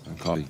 and coffee.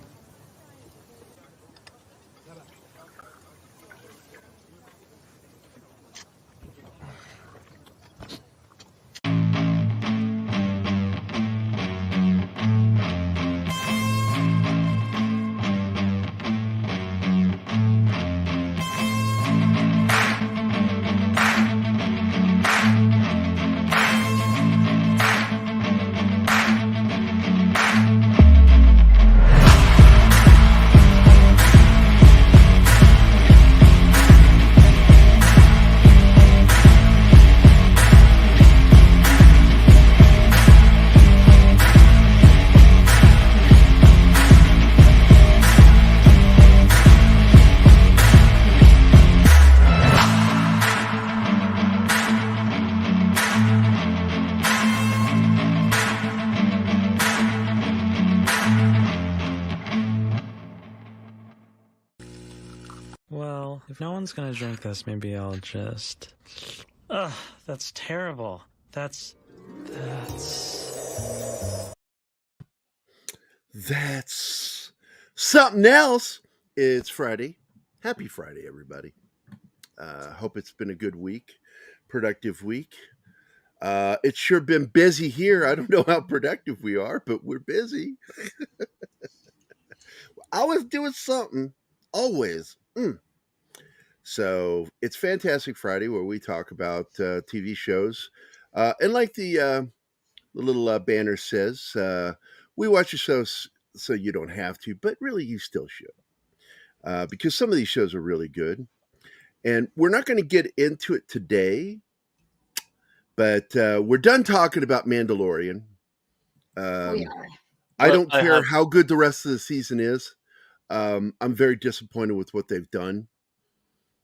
Well, if no one's gonna drink this, maybe I'll just... Ugh, that's terrible. That's something else. It's Friday. Happy Friday, everybody. Hope it's been a good week, productive week. It's sure been busy here. I don't know how productive we are, but we're busy. Always doing something, always. So it's Fantastic Friday, where we talk about TV shows, and like the little banner says, we watch the shows so you don't have to, but really you still should, because some of these shows are really good. And we're not going to get into it today, but we're done talking about Mandalorian. We are. I don't care how good the rest of the season is. I'm very disappointed with what they've done.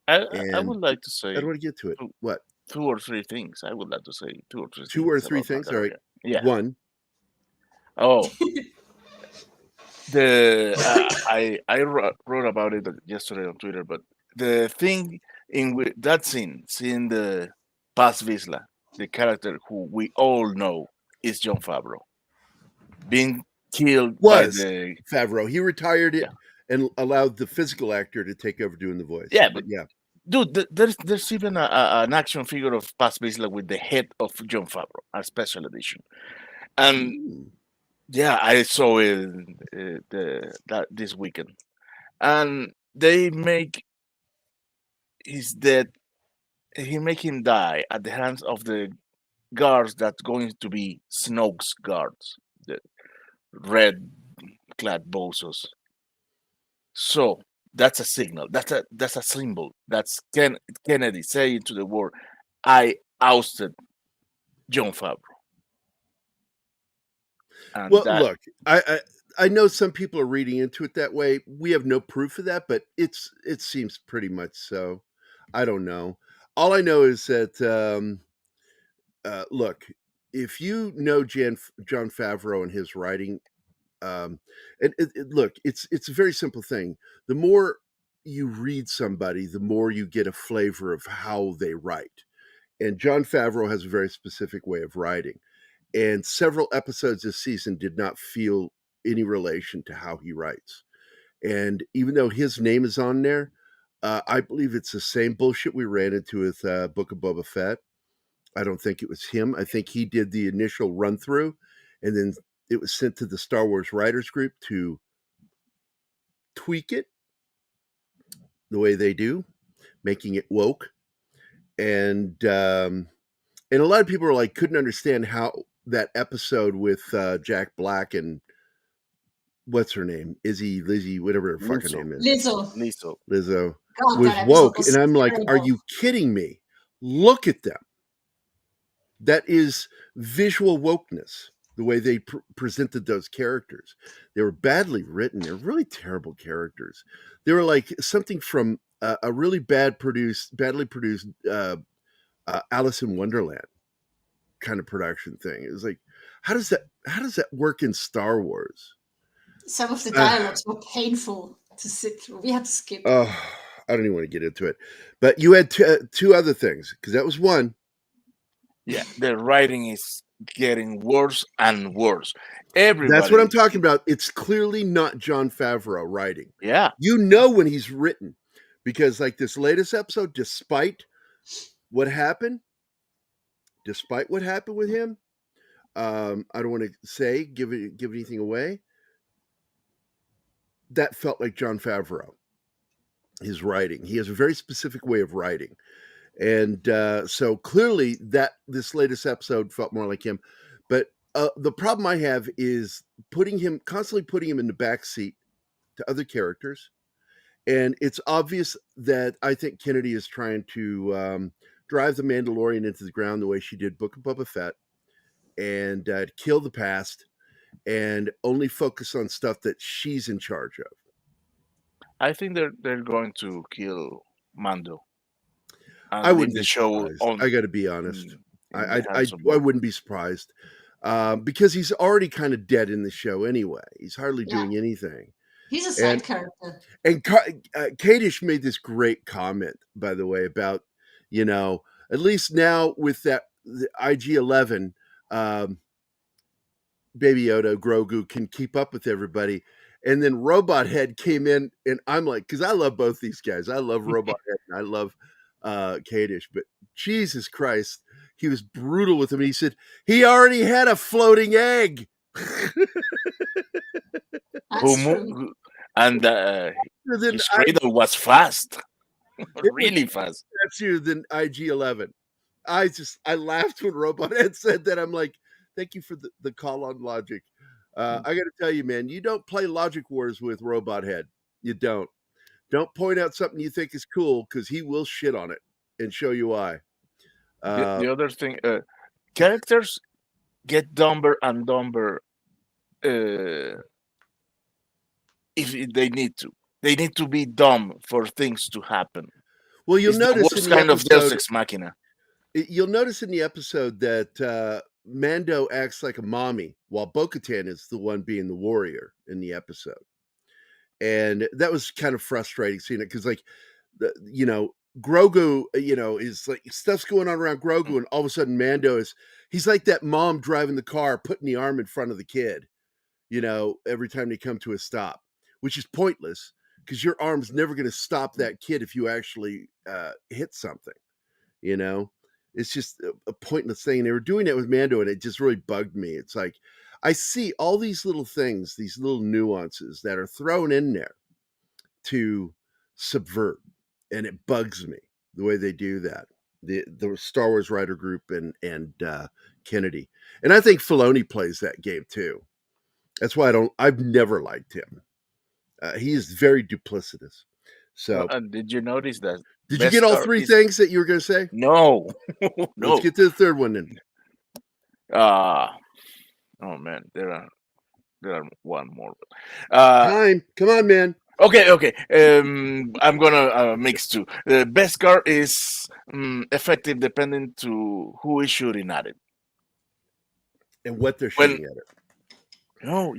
I would like to say. I don't want to get to it. What? 2 or 3 things. I would like to say 2 or 3 things. 2 or 3 things? All right. Yeah. One. Oh. I wrote about it yesterday on Twitter, but the thing in that scene, seeing the Paz Vizsla, the character who we all know is Jon Favreau, being killed by the Favreau. He retired it and allowed the physical actor to take over doing the voice. Yeah, but yeah. Dude, there's even an action figure of Paz Vizsla with the head of Jon Favreau, a special edition, and yeah, I saw it this weekend, and they make his death. He make him die at the hands of the guards that's going to be Snoke's guards, the red-clad bozos. So. That's a signal. That's a symbol. That's Kennedy saying to the world, "I ousted Jon Favreau." And look, I know some people are reading into it that way. We have no proof of that, but it seems pretty much so. I don't know. All I know is that look, if you know Jon Favreau and his writing. Look, it's a very simple thing. The more you read somebody, the more you get a flavor of how they write. And Jon Favreau has a very specific way of writing. And several episodes this season did not feel any relation to how he writes. And even though his name is on there, I believe it's the same bullshit we ran into with Book of Boba Fett. I don't think it was him. I think he did the initial run through, and then it was sent to the Star Wars writers group to tweak it the way they do, making it woke. And a lot of people are like, couldn't understand how that episode with Jack Black and what's her name? Lizzie, whatever her fucking name is. Lizzo. God, was woke. And I'm like, are you kidding me? Look at them. That is visual wokeness. The way they presented those characters. They were badly written. They're really terrible characters. They were like something from a really badly produced Alice in Wonderland kind of production thing. It was like, how does that work in Star Wars? Some of the dialogues were painful to sit through. We had to skip. Oh, I don't even want to get into it. But you had two other things, because that was one. Yeah, the writing is getting worse and worse. That's what I'm Everybody, talking about. It's clearly not Jon Favreau writing. yeah, You know when he's written, because like this latest episode, what happened, despite what happened with him, I don't want to give anything away. That felt like Jon Favreau. His writing. He has a very specific way of writing, and so clearly that this latest episode felt more like him. But the problem I have is constantly putting him in the back seat to other characters. And it's obvious that I think Kennedy is trying to drive the Mandalorian into the ground the way she did Book of Boba Fett, and kill the past and only focus on stuff that she's in charge of. I think they're going to kill Mando I and leave wouldn't the be show surprised. on I got to be honest. in the I hands of Boba. wouldn't be surprised because he's already kind of dead in the show anyway. He's hardly Yeah. doing anything. He's a side character. And Kadish made this great comment, by the way, about, at least now with the IG-11, Baby Yoda, Grogu can keep up with everybody. And then Robot Head came in, and I'm like, because I love both these guys. I love Robot Head, and I love Kadish, but Jesus Christ, he was brutal with him. He said he already had a floating egg. That's true. And his cradle was fast, really fast. Faster than IG-11. I laughed when Robot Head said that. I'm like, thank you for the call on logic. I got to tell you, man, you don't play Logic Wars with Robot Head. You don't. Don't point out something you think is cool, because he will shit on it and show you why. The other thing, characters get dumber and dumber if they need to. They need to be dumb for things to happen. Well, you'll It's notice the worst in the kind of episode, Deus Ex Machina. You'll notice in the episode that Mando acts like a mommy, while Bo-Katan is the one being the warrior in the episode. And that was kind of frustrating seeing it, because Grogu, is like stuff's going on around Grogu, and all of a sudden Mando he's like that mom driving the car, putting the arm in front of the kid, every time they come to a stop, which is pointless, because your arm's never going to stop that kid if you actually hit something, It's just a pointless thing. And they were doing it with Mando, and it just really bugged me. It's like, I see all these little things, these little nuances that are thrown in there to subvert, and it bugs me the way they do that. The Star Wars writer group and Kennedy, and I think Filoni plays that game too. That's why I've never liked him. He is very duplicitous. So, did you notice that? Did you get all three things that you were going to say? No, no. Let's get to the third one then. Oh man, there are one more. Time, come on, man. Okay. I'm gonna mix two. The best card is effective depending to who is shooting at it and what they're shooting at it. No,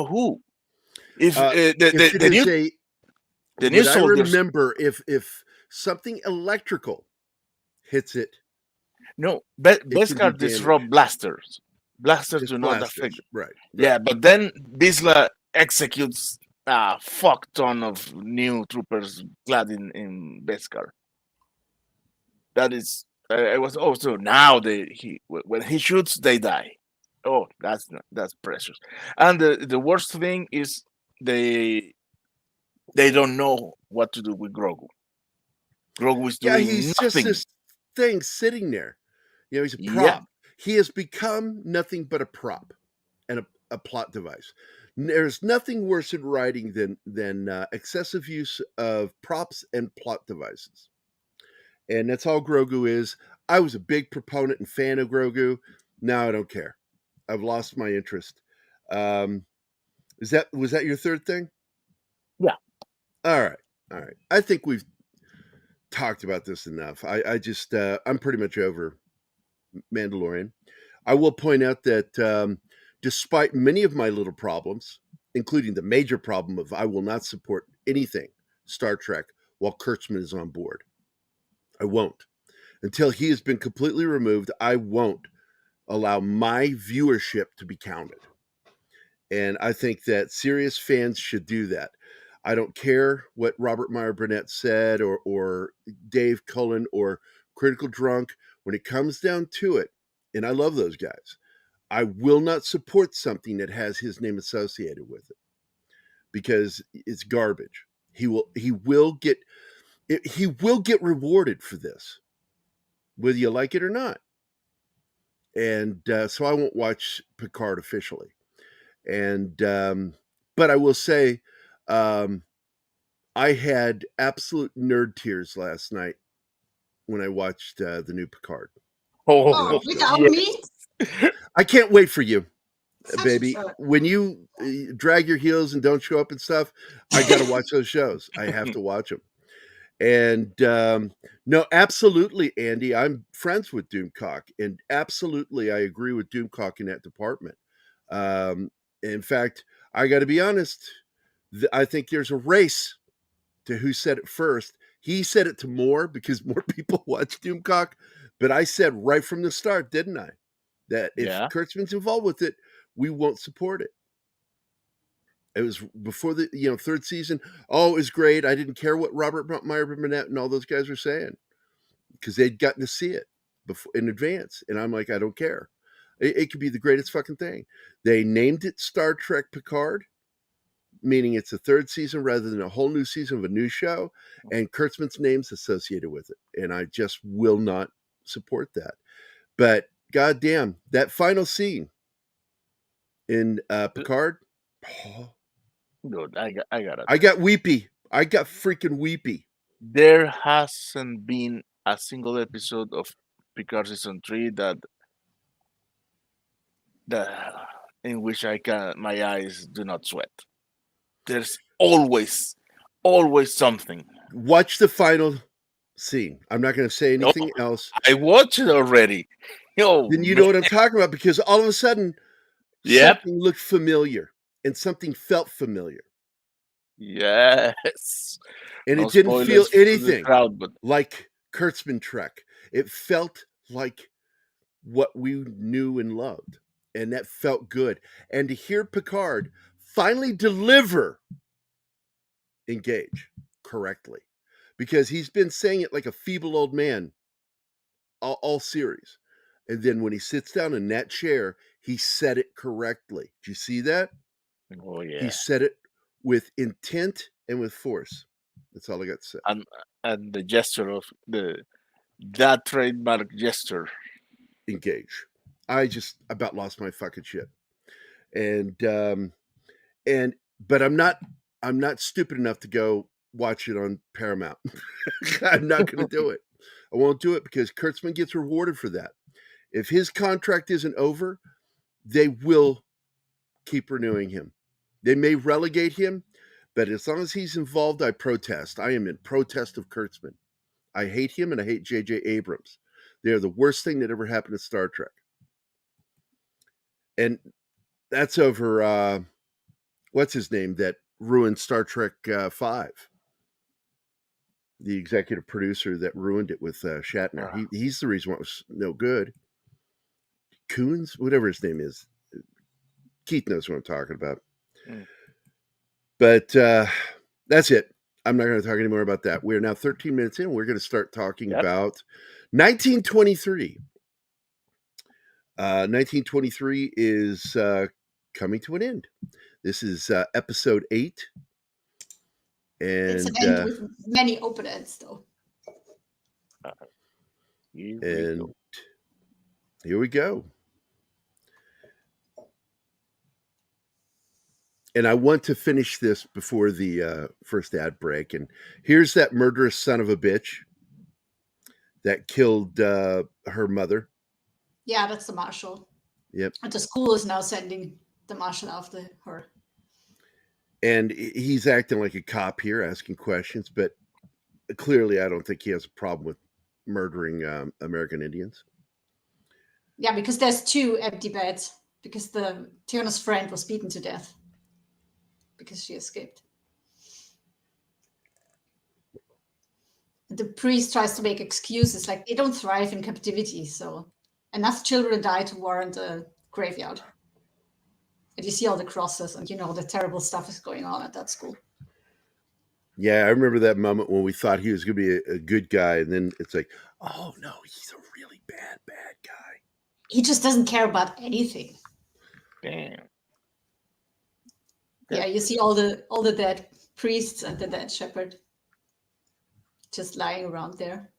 who? If the new soldiers. I remember if something electrical hits it. No, best card disrupt blasters. Blasters do not affect. Right. Yeah, but then Bisla executes a fuck ton of new troopers clad in Beskar. That is, I was also now when he shoots they die. Oh, that's precious. And the worst thing is they don't know what to do with Grogu. Grogu is doing he's nothing. Just this thing sitting there. He's a prop. Yeah. He has become nothing but a prop and a plot device. There's nothing worse in writing than excessive use of props and plot devices. And that's all Grogu is. I was a big proponent and fan of Grogu. Now I don't care. I've lost my interest. Was that your third thing? Yeah. All right. I think we've talked about this enough. I just I'm pretty much over Mandalorian. I will point out that despite many of my little problems, including the major problem of I will not support anything Star Trek while Kurtzman is on board. I won't. Until he has been completely removed, I won't allow my viewership to be counted. And I think that serious fans should do that. I don't care what Robert Meyer Burnett said or Dave Cullen or Critical Drunk. When it comes down to it, and I love those guys, I will not support something that has his name associated with it because it's garbage. He will get rewarded for this, whether you like it or not. And so I won't watch Picard officially. And but I will say, I had absolute nerd tears last night when I watched the new Picard. Oh, without me? I can't wait for you, Such baby. a- When you drag your heels and don't show up and stuff, I got to watch those shows. I have to watch them. And no, absolutely, Andy. I'm friends with Doomcock, and absolutely, I agree with Doomcock in that department. In fact, I got to be honest. I think there's a race to who said it first. He said it to more because more people watch Doomcock, but I said right from the start, didn't I, that if Kurtzman's involved with it, we won't support it. It was before the third season. Oh, it was great. I didn't care what Robert Meyer Burnett and all those guys were saying because they'd gotten to see it before in advance, and I'm like, I don't care. It could be the greatest fucking thing. They named it Star Trek Picard, meaning it's a third season rather than a whole new season of a new show, and Kurtzman's name's associated with it, and I just will not support that. But goddamn, that final scene in Picard. Oh, Dude, I got it. I got weepy. I got freaking weepy. There hasn't been a single episode of Picard season 3 that in which my eyes do not sweat. There's always something. Watch the final scene. I'm not going to say anything else. I watched it already. Then you know what I'm talking about, because all of a sudden something looked familiar and something felt familiar. Yes. And it didn't feel anything like Kurtzman Trek. It felt like what we knew and loved. And that felt good. And to hear Picard finally deliver Engage correctly, because he's been saying it like a feeble old man all series. And then when he sits down in that chair, he said it correctly. Do you see that? Oh, yeah. He said it with intent and with force. That's all I got to say. And the gesture of that trademark gesture. Engage. I just about lost my fucking shit. But I'm not stupid enough to go watch it on Paramount. I'm not going to do it. I won't do it because Kurtzman gets rewarded for that. If his contract isn't over, they will keep renewing him. They may relegate him, but as long as he's involved, I protest. I am in protest of Kurtzman. I hate him and I hate J.J. Abrams. They are the worst thing that ever happened to Star Trek. And that's over, what's his name that ruined Star Trek 5? The executive producer that ruined it with Shatner. He's the reason why it was no good. Coons, whatever his name is. Keith knows what I'm talking about. But that's it. I'm not going to talk anymore about that. We're now 13 minutes in. We're going to start talking about 1923. 1923 is coming to an end. This is episode 8. And it's an end with many open ends, though. Here we go. And I want to finish this before the first ad break. And here's that murderous son of a bitch that killed her mother. Yeah, that's the marshal. Yep. And the school is now sending the marshal after her. And he's acting like a cop here, asking questions. But clearly, I don't think he has a problem with murdering American Indians. Yeah, because there's 2 empty beds. Because the Tyrannus friend was beaten to death. Because she escaped. The priest tries to make excuses, like they don't thrive in captivity, so enough children die to warrant a graveyard. And you see all the crosses, and the terrible stuff is going on at that school. Yeah, I remember that moment when we thought he was going to be a good guy, and then it's like, oh no, he's a really bad guy. He just doesn't care about anything. Damn. Yeah, you see all the dead priests and the dead shepherd just lying around there,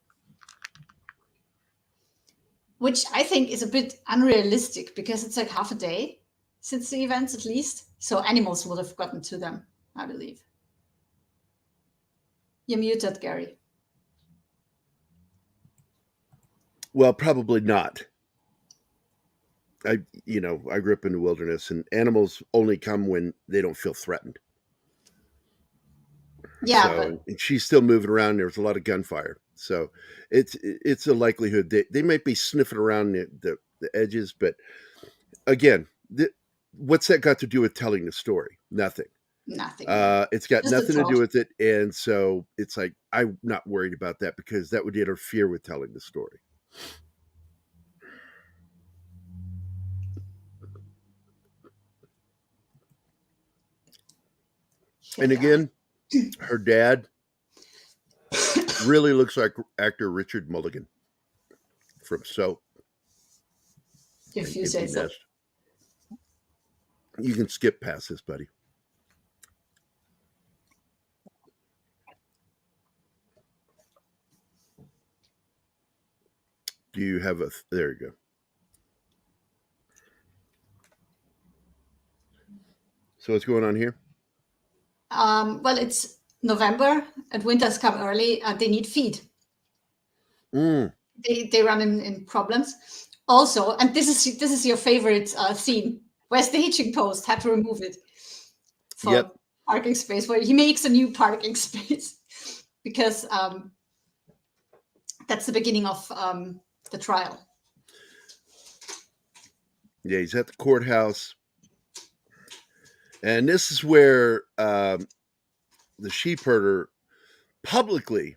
which I think is a bit unrealistic because it's like half a day since the events, at least. So animals would have gotten to them, I believe. You're muted, Gerry. Well, probably not. I grew up in the wilderness, and animals only come when they don't feel threatened. Yeah, and she's still moving around. There was a lot of gunfire, so it's a likelihood they might be sniffing around the edges. But again, what's that got to do with telling the story? Nothing. It's got Just nothing to do with it, and so it's like I'm not worried about that because that would interfere with telling the story. And again, her dad really looks like actor Richard Mulligan from Soap. If you say so. You can skip past this, buddy. Do you have there you go. So what's going on here? Well, it's November and winter's come early and they need feed. They run in problems. Also, and this is your favorite theme. Where's the hitching post? Had to remove it for parking space. Where he makes a new parking space because that's the beginning of the trial. Yeah, he's at the courthouse. And this is where the sheep herder publicly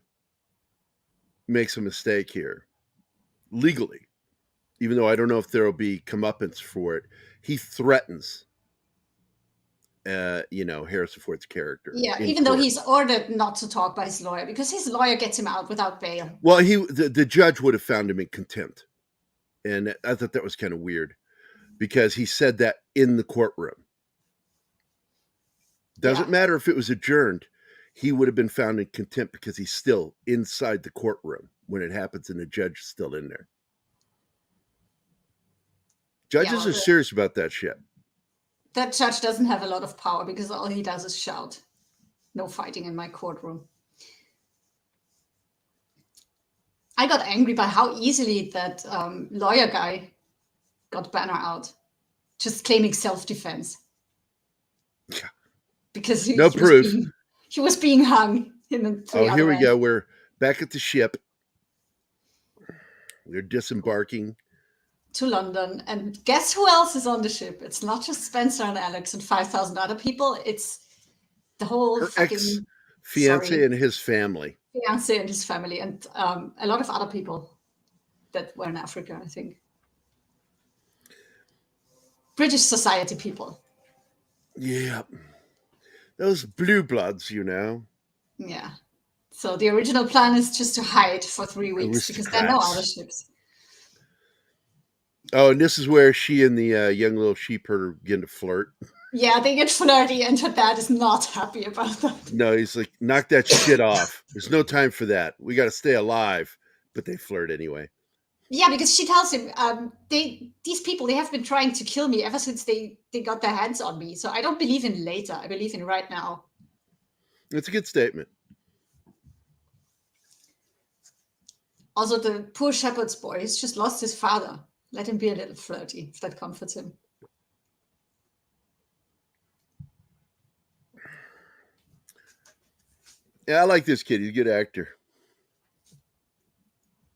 makes a mistake here, legally, even though I don't know if there will be comeuppance for it. He threatens, Harrison Ford's character. Yeah, even though he's ordered not to talk by his lawyer because his lawyer gets him out without bail. Well, the judge would have found him in contempt. And I thought that was kind of weird because he said that in the courtroom. Doesn't matter if it was adjourned. He would have been found in contempt because he's still inside the courtroom when it happens and the judge is still in there. Judges are serious about that shit. That judge doesn't have a lot of power because all he does is shout. No fighting in my courtroom. I got angry by how easily that lawyer guy got Banner out. Just claiming self-defense. Yeah. Because no proof. He was being hung. Here we go. We're back at the ship. We're disembarking to London, and guess who else is on the ship? It's not just Spencer and Alex and 5,000 other people. It's the whole ex-fiance and his family. Fiance and his family, and a lot of other people that were in Africa, I think. British society people. Yeah. Those blue bloods, Yeah. So the original plan is just to hide for 3 weeks because there are no other ships. Oh, and this is where she and the young little sheep herder begin to flirt. Yeah, they get flirty, and her dad is not happy about that. No, he's like, knock that shit off. There's no time for that. We got to stay alive. But they flirt anyway. Yeah, because she tells him, these people, they have been trying to kill me ever since they got their hands on me. So I don't believe in later. I believe in right now. That's a good statement. Also, the poor shepherd's boy, he's just lost his father. Let him be a little flirty, if that comforts him. Yeah, I like this kid. He's a good actor.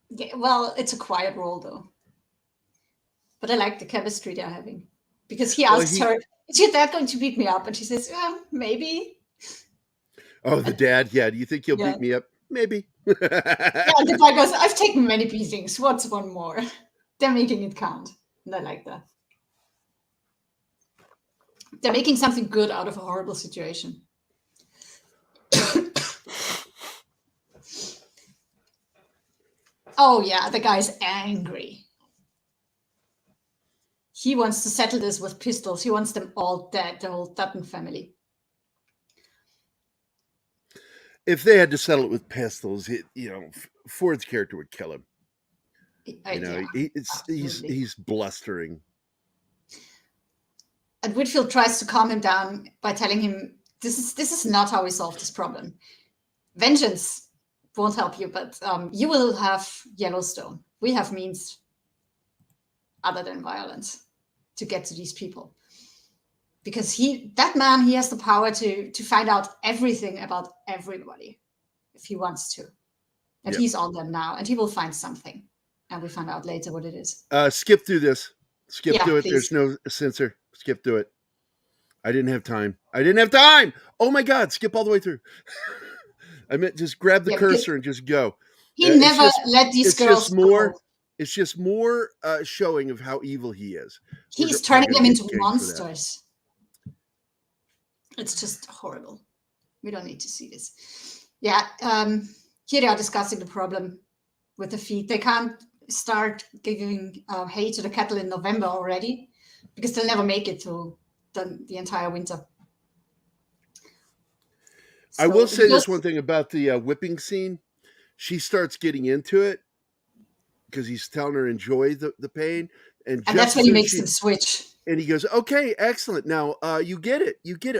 Yeah, well, it's a quiet role, though. But I like the chemistry they're having. Because he asks her, is your dad going to beat me up? And she says, maybe. Oh, the dad? Yeah. Do you think he'll beat me up? Maybe. Yeah, and the guy goes, I've taken many beatings. What's one more? They're making it count. And I like that. They're making something good out of a horrible situation. Oh, yeah, the guy's angry. He wants to settle this with pistols. He wants them all dead, the whole Dutton family. If they had to settle it with pistols, Ford's character would kill him. He's blustering. And Whitfield tries to calm him down by telling him, this is not how we solve this problem. Vengeance won't help you, but you will have Yellowstone. We have means other than violence to get to these people. Because that man has the power to find out everything about everybody if he wants to. And he's on them now, and he will find something. And we find out later what it is. Skip through this. Skip through it. Please. There's no censor. Skip through it. I didn't have time. Oh my God, skip all the way through. I meant just grab the cursor and just go. He never let these girls go. It's just more showing of how evil he is. He's turning them into monsters. It's just horrible. We don't need to see this. Yeah, here they are discussing the problem with the feed. They can't start giving hay to the cattle in November already because they'll never make it through the entire winter. I will say this one thing about the whipping scene. She starts getting into it because he's telling her enjoy the pain. And that's when he makes them switch. And he goes, okay, excellent. Now you get it.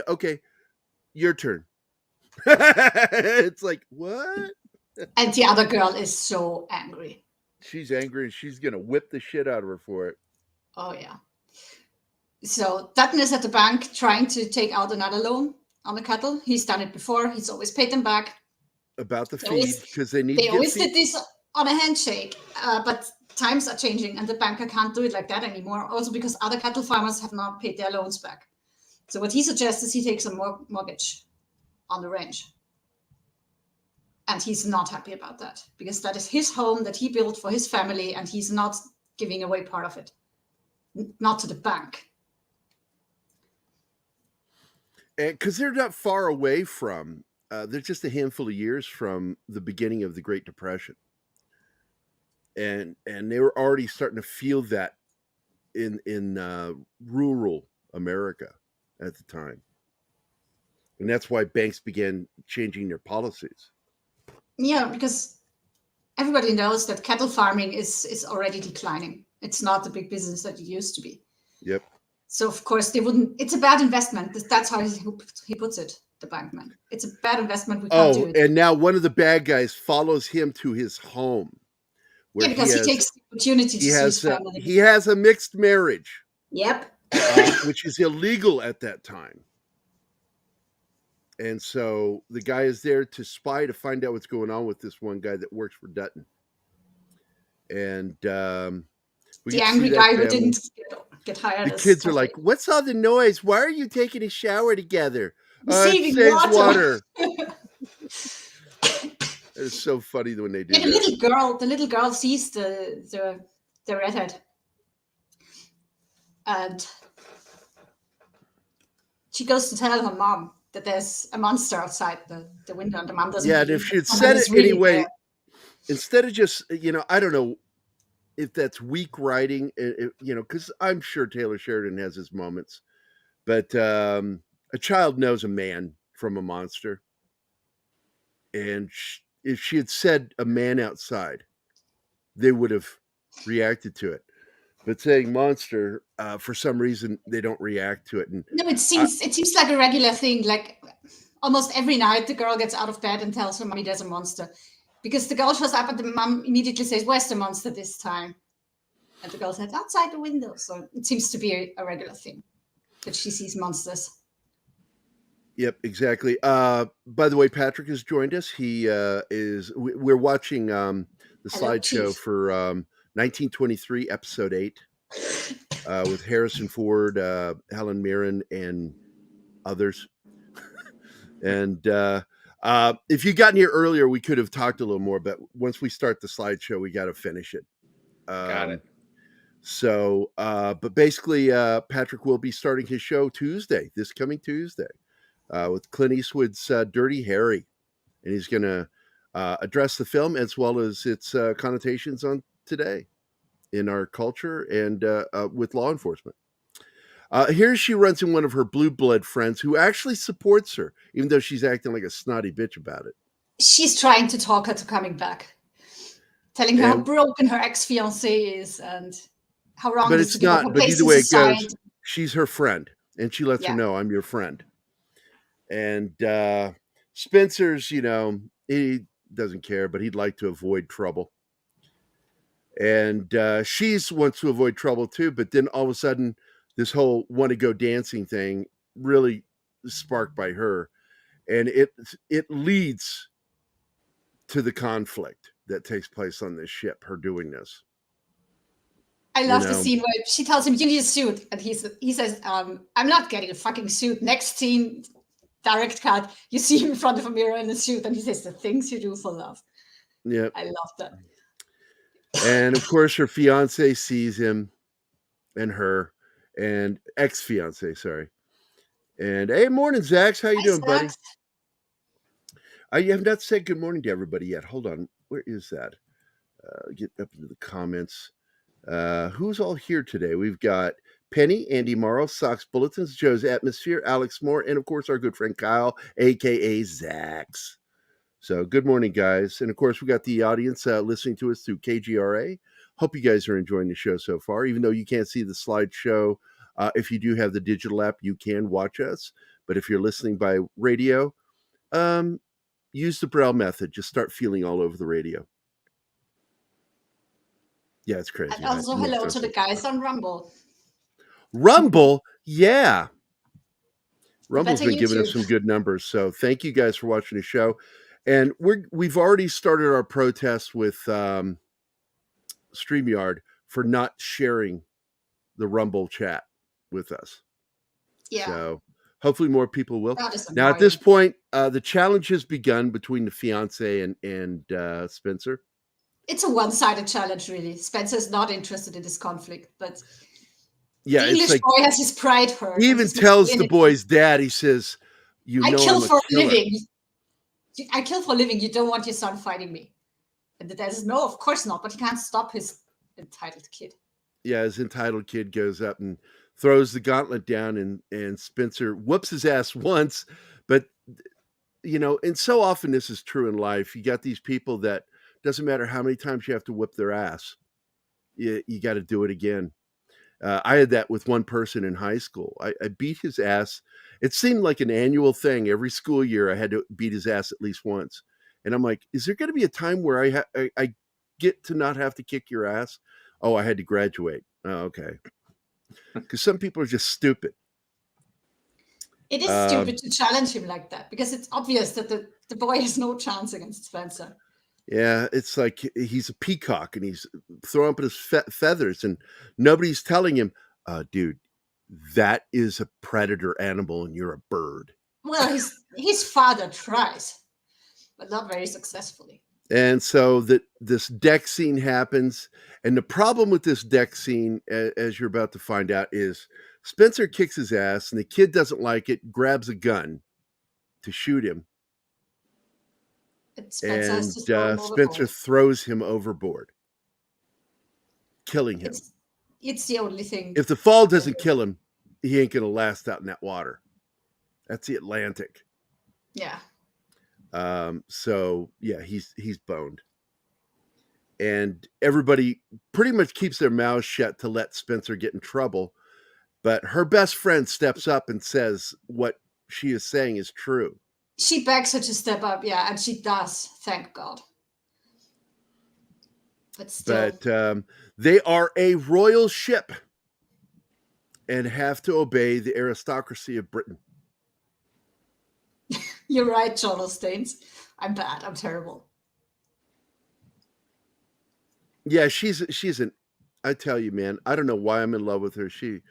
Okay, your turn. It's like, what? And the other girl is so angry. She's angry and she's going to whip the shit out of her for it. Oh, yeah. So Dutton is at the bank trying to take out another loan on the cattle. He's done it before. He's always paid them back. About the feed, because they always did this on a handshake. But times are changing and the banker can't do it like that anymore. Also because other cattle farmers have not paid their loans back. So what he suggests is he takes a mortgage on the ranch. And he's not happy about that because that is his home that he built for his family and he's not giving away part of it. Not to the bank. Because they're not far away from, they're just a handful of years from the beginning of the Great Depression. And they were already starting to feel that in rural America at the time. And that's why banks began changing their policies. Yeah, because everybody knows that cattle farming is already declining. It's not the big business that it used to be. Yep. So, of course, they wouldn't. It's a bad investment. That's how he puts it, the bankman. It's a bad investment. We can't do it. And now one of the bad guys follows him to his home. Because he takes the opportunity to see his family. He has a mixed marriage. Yep. Which is illegal at that time. And so the guy is there to spy to find out what's going on with this one guy that works for Dutton. And the angry guy who didn't get hired. The kids are like, "What's all the noise? Why are you taking a shower together?" Saving water. It's so funny when they do that. The little girl sees the redhead, and she goes to tell her mom that there's a monster outside the window, and the mom doesn't. Yeah, and if she had said it anyway, instead of just, I don't know if that's weak writing, because I'm sure Taylor Sheridan has his moments, but a child knows a man from a monster, and if she had said a man outside, they would have reacted to it. But saying monster, for some reason, they don't react to it. And no, it seems like a regular thing. Like almost every night, the girl gets out of bed and tells her mommy there's a monster. Because the girl shows up and the mom immediately says, "Where's the monster this time?" And the girl says, "Outside the window." So it seems to be a regular thing that she sees monsters. Yep, exactly. By the way, Patrick has joined us. We're watching the slideshow for 1923, episode 8, with Harrison Ford, Helen Mirren, and others. And if you'd gotten here earlier, we could have talked a little more, but once we start the slideshow, we got to finish it. Got it. So, but basically, Patrick will be starting his show this coming Tuesday, with Clint Eastwood's Dirty Harry. And he's going to address the film as well as its connotations on today in our culture and with law enforcement. Here she runs in one of her blue blood friends who actually supports her, even though she's acting like a snotty bitch about it. She's trying to talk her to coming back, telling her how broken her ex-fiancé is and how wrong it is to give up her place in society. She's her friend, and she lets her know, I'm your friend. And Spencer's, he doesn't care, but he'd like to avoid trouble. And she wants to avoid trouble too, but then all of a sudden, this whole want to go dancing thing really sparked by her, and it leads to the conflict that takes place on this ship, her doing this. I love the scene where she tells him, you need a suit, and he says, I'm not getting a fucking suit. Next scene, direct cut, you see him in front of a mirror in a suit, and he says, the things you do for love. Yeah, I love that. And of course, her fiance sees him and her, and ex-fiance, sorry. And hey, morning, Zax. How you doing, buddy? I have not said good morning to everybody yet. Hold on. Where is that? Get up into the comments. Who's all here today? We've got Penny, Andy Morrow, Sox Bulletins, Joe's Atmosphere, Alex Moore, and of course our good friend Kyle, aka Zax. So good morning, guys. And of course, we got the audience listening to us through KGRA. Hope you guys are enjoying the show so far. Even though you can't see the slideshow, if you do have the digital app, you can watch us. But if you're listening by radio, use the Braille method. Just start feeling all over the radio. Yeah, it's crazy. And also hello to the guys on Rumble. Rumble? Yeah. Rumble's been giving us some good numbers. So thank you guys for watching the show. And we've already started our protest with StreamYard for not sharing the Rumble chat with us. Yeah. So hopefully more people will. Now at this point, the challenge has begun between the fiance and Spencer. It's a one-sided challenge, really. Spencer's not interested in this conflict, but yeah, the English boy has his pride hurt. He even tells the boy's dad, he says, I kill for a living. I kill for a living. You don't want your son fighting me. And the dad says, no, of course not. But he can't stop his entitled kid. Yeah, his entitled kid goes up and throws the gauntlet down, and Spencer whoops his ass once. But, and so often this is true in life. You got these people that doesn't matter how many times you have to whip their ass. You got to do it again. I had that with one person in high school. I beat his ass. It seemed like an annual thing. Every school year, I had to beat his ass at least once. And I'm like, is there going to be a time where I get to not have to kick your ass? Oh, I had to graduate. Oh, okay. Because some people are just stupid. It is stupid to challenge him like that, because it's obvious that the boy has no chance against Spencer. Yeah, it's like he's a peacock and he's throwing up his feathers, and nobody's telling him, dude, that is a predator animal and you're a bird. Well, his father tries, but not very successfully. And so this deck scene happens. And the problem with this deck scene, as you're about to find out, is Spencer kicks his ass and the kid doesn't like it, grabs a gun to shoot him. Spencer throws him overboard, killing him. It's the only thing. If the fall doesn't kill him, he ain't going to last out in that water. That's the Atlantic. Yeah. So yeah, he's boned. And everybody pretty much keeps their mouths shut to let Spencer get in trouble. But her best friend steps up and says what she is saying is true. She begs her to step up, yeah, and she does, thank God. But still. But they are a royal ship and have to obey the aristocracy of Britain. You're right, John Staines. I'm bad. I'm terrible. Yeah, she's an. I tell you, man, I don't know why I'm in love with her. She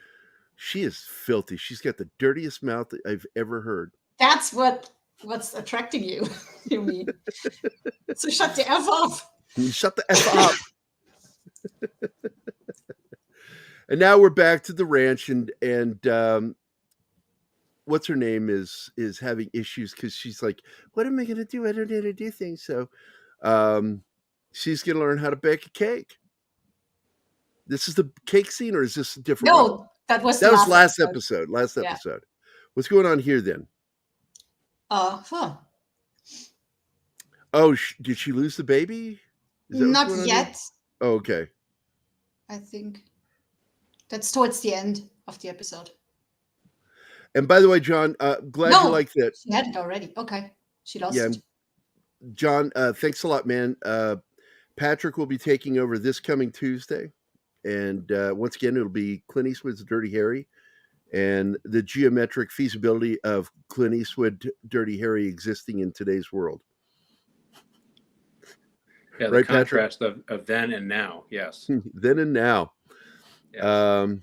is filthy. She's got the dirtiest mouth that I've ever heard. That's what's attracting you. You mean? So shut the F up. Shut the F up. And now we're back to the ranch, and what's her name is having issues because she's like, what am I going to do? I don't know how to do things. So she's going to learn how to bake a cake. This is the cake scene, or is this a different one? No, that was last episode. Last episode. What's going on here then? Huh. Oh, did she lose the baby? Not yet. Oh, okay. I think that's towards the end of the episode. And by the way, John, glad you like that. She had it already. Okay. She lost it. John, thanks a lot, man. Patrick will be taking over this coming Tuesday. And once again, it'll be Clint Eastwood's Dirty Harry and the geometric feasibility of Clint Eastwood Dirty Harry existing in today's world. Yeah, the contrast of then and now. Yes. Then and now. Yes.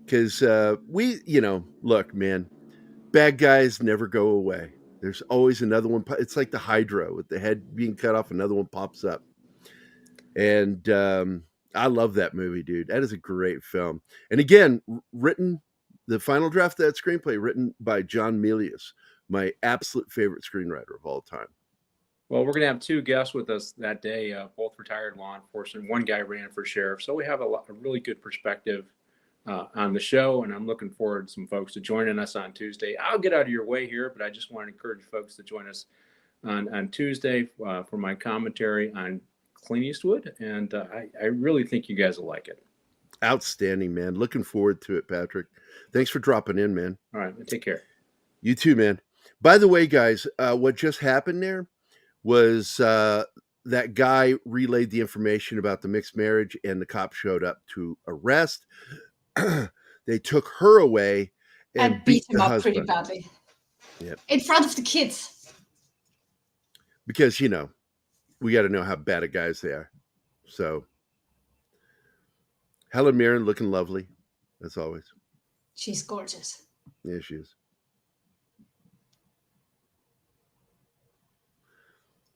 Because look, man, bad guys never go away. There's always another one. It's like the Hydra with the head being cut off. Another one pops up. And I love that movie, dude. That is a great film. And again, the final draft of that screenplay written by John Milius, my absolute favorite screenwriter of all time. Well, we're going to have two guests with us that day, both retired law enforcement. One guy ran for sheriff. So we have a really good perspective on the show, and I'm looking forward to some folks to joining us on Tuesday. I'll get out of your way here, but I just want to encourage folks to join us on Tuesday for my commentary on Clint Eastwood, and I really think you guys will like it. Outstanding, man. Looking forward to it, Patrick. Thanks for dropping in, man. All right, take care. You too, man. By the way, guys, what just happened there was that guy relayed the information about the mixed marriage, and the cops showed up to arrest. They took her away and beat him up pretty badly. Yep. In front of the kids. Because, we got to know how bad of guys they are. So, Helen Mirren looking lovely, as always. She's gorgeous. Yeah, she is.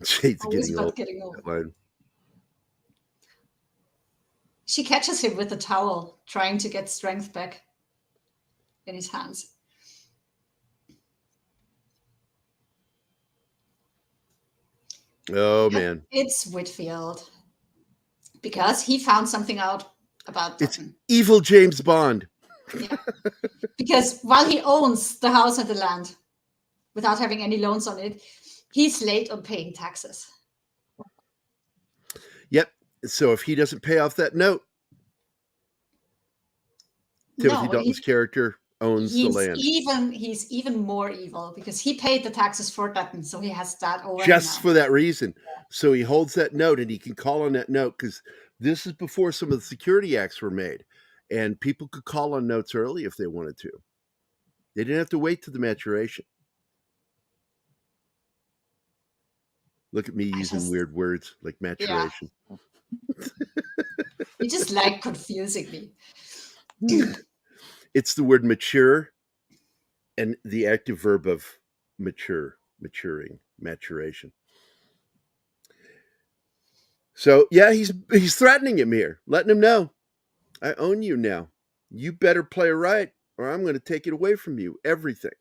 Shade's getting old. She catches him with a towel, trying to get strength back in his hands. Oh, man. It's Whitfield. Because he found something out about Dutton. It's evil James Bond. Yeah. Because while he owns the house and the land, without having any loans on it, he's late on paying taxes. Yep. So if he doesn't pay off that note, Timothy Dalton's character owns the land. He's even more evil because he paid the taxes for Dutton, so he has that over. Just for that reason. Yeah. So he holds that note and he can call on that note because this is before some of the security acts were made. And people could call on notes early if they wanted to. They didn't have to wait to the maturation. Look at me using weird words like maturation. Yeah. You just like confusing me. It's the word mature and the active verb of maturing, maturation. So, yeah, he's threatening him here, letting him know, I own you now. You better play right or I'm going to take it away from you, everything.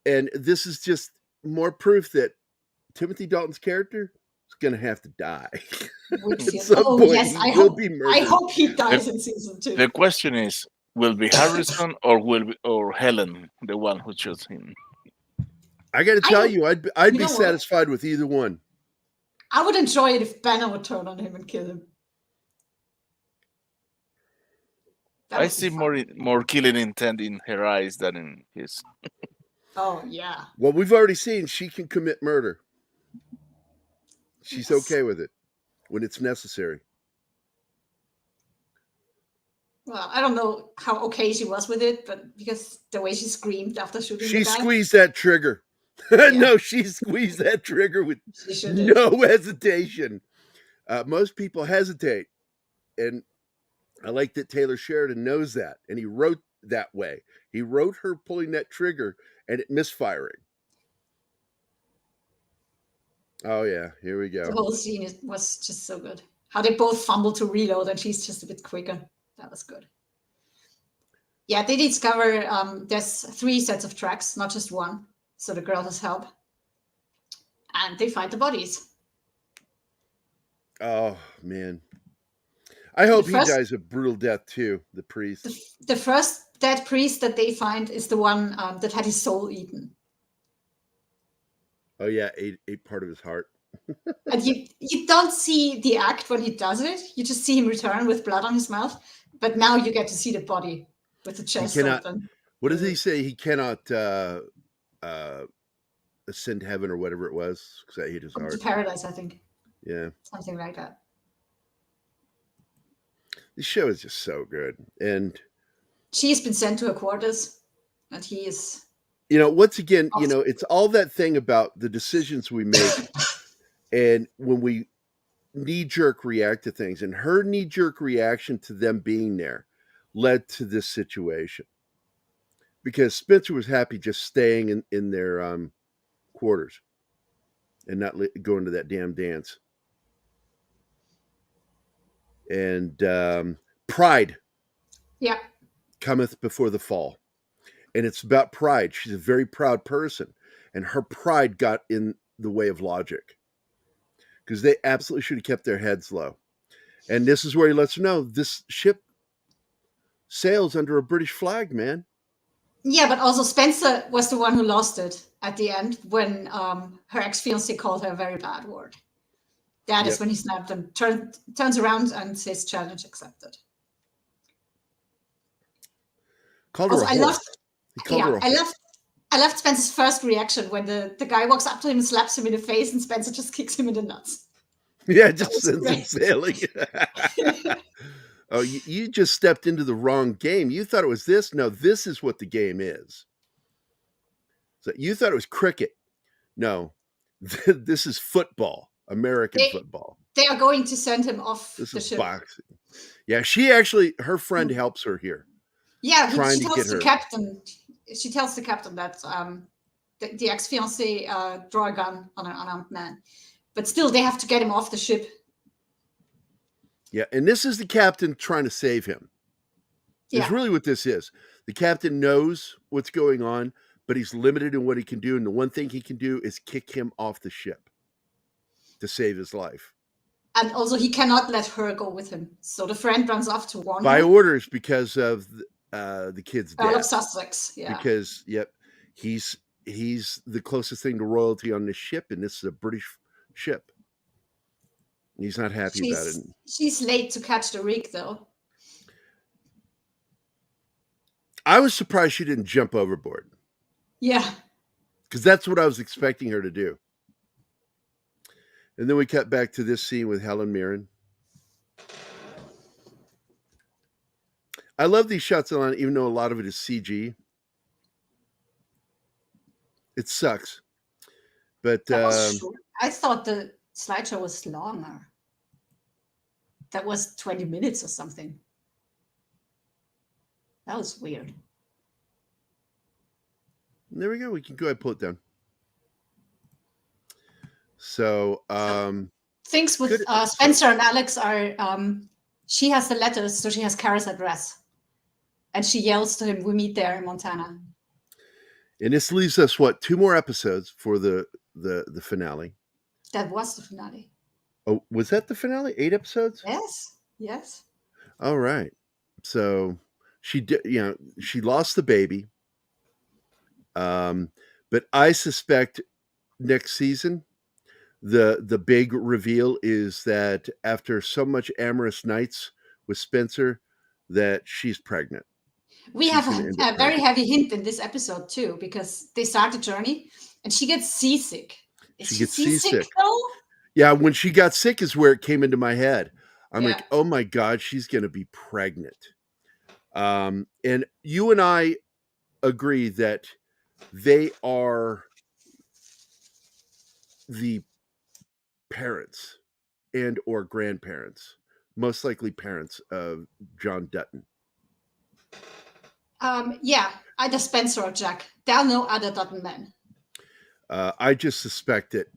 And this is just more proof that Timothy Dalton's character is going to have to die. At some point, yes, I hope he dies in season 2. The question is, will be Harrison or Helen the one who chose him? I got to tell you, I'd be satisfied with either one. I would enjoy it if Banner would turn on him and kill him. I see more killing intent in her eyes than in his. Oh, yeah. Well, we've already seen she can commit murder. She's okay with it when it's necessary. Well, I don't know how okay she was with it, but because the way she screamed after shooting the guy. She squeezed that trigger. Yeah. No, she squeezed that trigger with no hesitation. Most people hesitate. And I like that Taylor Sheridan knows that. And he wrote that way. He wrote her pulling that trigger and it misfiring. Oh, yeah. Here we go. The whole scene was just so good. How they both fumble to reload, and she's just a bit quicker. That was good. Yeah, they discover there's 3 sets of tracks, not just one. So the girl has help. And they find the bodies. Oh, man. I hope he first- dies a brutal death too, the priest. The first dead priest that they find is the one that had his soul eaten. Oh, yeah, ate part of his heart. And you don't see the act when he does it. You just see him return with blood on his mouth. But now you get to see the body with the chest open. What does he say? He cannot ascend heaven or whatever it was because I hate his heart. To paradise, I think. Yeah. Something like that. This show is just so good. And she's been sent to her quarters, and he is... once again, it's all that thing about the decisions we make and when we knee-jerk react to things. And her knee-jerk reaction to them being there led to this situation. Because Spencer was happy just staying in their quarters and not going to that damn dance. And pride cometh before the fall. And it's about pride. She's a very proud person. And her pride got in the way of logic. Because they absolutely should have kept their heads low. And this is where he lets her know this ship sails under a British flag, man. Yeah, but also Spencer was the one who lost it at the end when her ex-fiancé called her a very bad word. That is when he snapped and turns around and says challenge accepted. Called her a whore. I loved Spencer's first reaction when the guy walks up to him and slaps him in the face, and Spencer just kicks him in the nuts. Yeah, just sends him sailing. Oh, you just stepped into the wrong game. You thought it was this. No, this is what the game is. So you thought it was cricket. No, this is football, American football. They are going to send him off this the is ship. Boxing. Yeah, her friend helps her here. Yeah, she tells the captain. She tells the captain that the ex-fiancé draw a gun on an unarmed man. But still, they have to get him off the ship. Yeah, and this is the captain trying to save him. Yeah. It's really what this is. The captain knows what's going on, but he's limited in what he can do. And the one thing he can do is kick him off the ship to save his life. And also, he cannot let her go with him. So the friend runs off to warn by him. orders because of the kid's death. Earl of Sussex, yeah. Because, he's the closest thing to royalty on this ship, and this is a British ship. He's not happy about it. She's late to catch the rig, though. I was surprised she didn't jump overboard. Yeah. Because that's what I was expecting her to do. And then we cut back to this scene with Helen Mirren. I love these shots, even though a lot of it is CG. It sucks. But I thought the slideshow was longer. That was 20 minutes or something. That was weird. There we go. We can go ahead and pull it down. So things with Spencer and Alex are she has the letters, so she has Kara's address. And she yells to him, "We meet there in Montana." And this leaves us 2 more episodes for the finale. That was the finale. Oh, was that the finale? 8 episodes? Yes. All right. So she did, she lost the baby. But I suspect next season, the big reveal is that after so much amorous nights with Spencer, that she's pregnant. We have a very heavy hint in this episode too, because they start the journey and she gets seasick. She gets seasick though? Yeah, when she got sick is where it came into my head. I'm like, oh my God, she's going to be pregnant. And you and I agree that they are the parents and or grandparents, most likely parents of John Dutton. Either Spencer or Jack. There are no other Dutton men. I just suspect that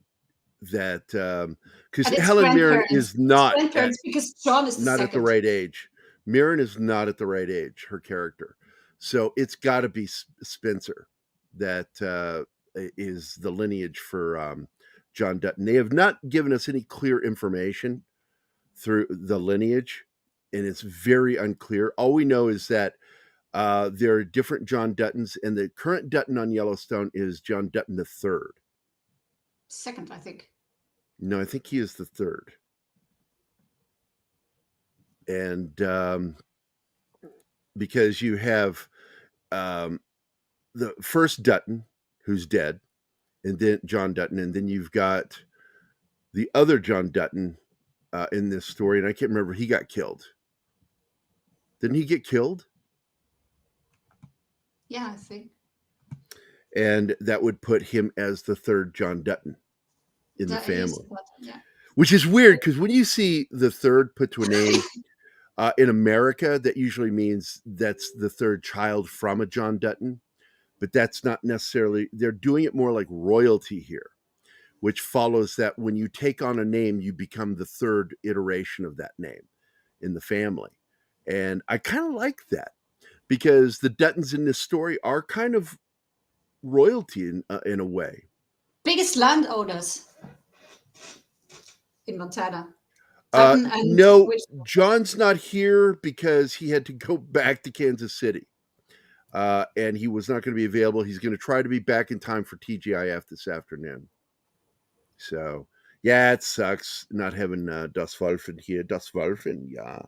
that because And it's Helen Mirren grandparents. is not Grandparents because John is the not second. at the right age. Mirren is not at the right age, her character. So it's got to be Spencer that is the lineage for John Dutton. They have not given us any clear information through the lineage, and it's very unclear. All we know is that there are different John Duttons, and the current Dutton on Yellowstone is John Dutton the third. Second, I think. No, I think he is the third. And because you have the first Dutton, who's dead, and then John Dutton, and then you've got the other John Dutton in this story, and I can't remember. He got killed. Didn't he get killed? Yeah, I think. And that would put him as the third John Dutton in the family. Yeah. Which is weird, because when you see the third put to a name in America, that usually means that's the third child from a John Dutton. But that's not necessarily, they're doing it more like royalty here, which follows that when you take on a name, you become the third iteration of that name in the family. And I kind of like that, because the Duttons in this story are kind of royalty in a way. Biggest landowners in Montana. No, John's not here because he had to go back to Kansas City. And he was not going to be available. He's going to try to be back in time for TGIF this afternoon. So, yeah, it sucks not having Das Wolfen here. Das Wolfen, yeah.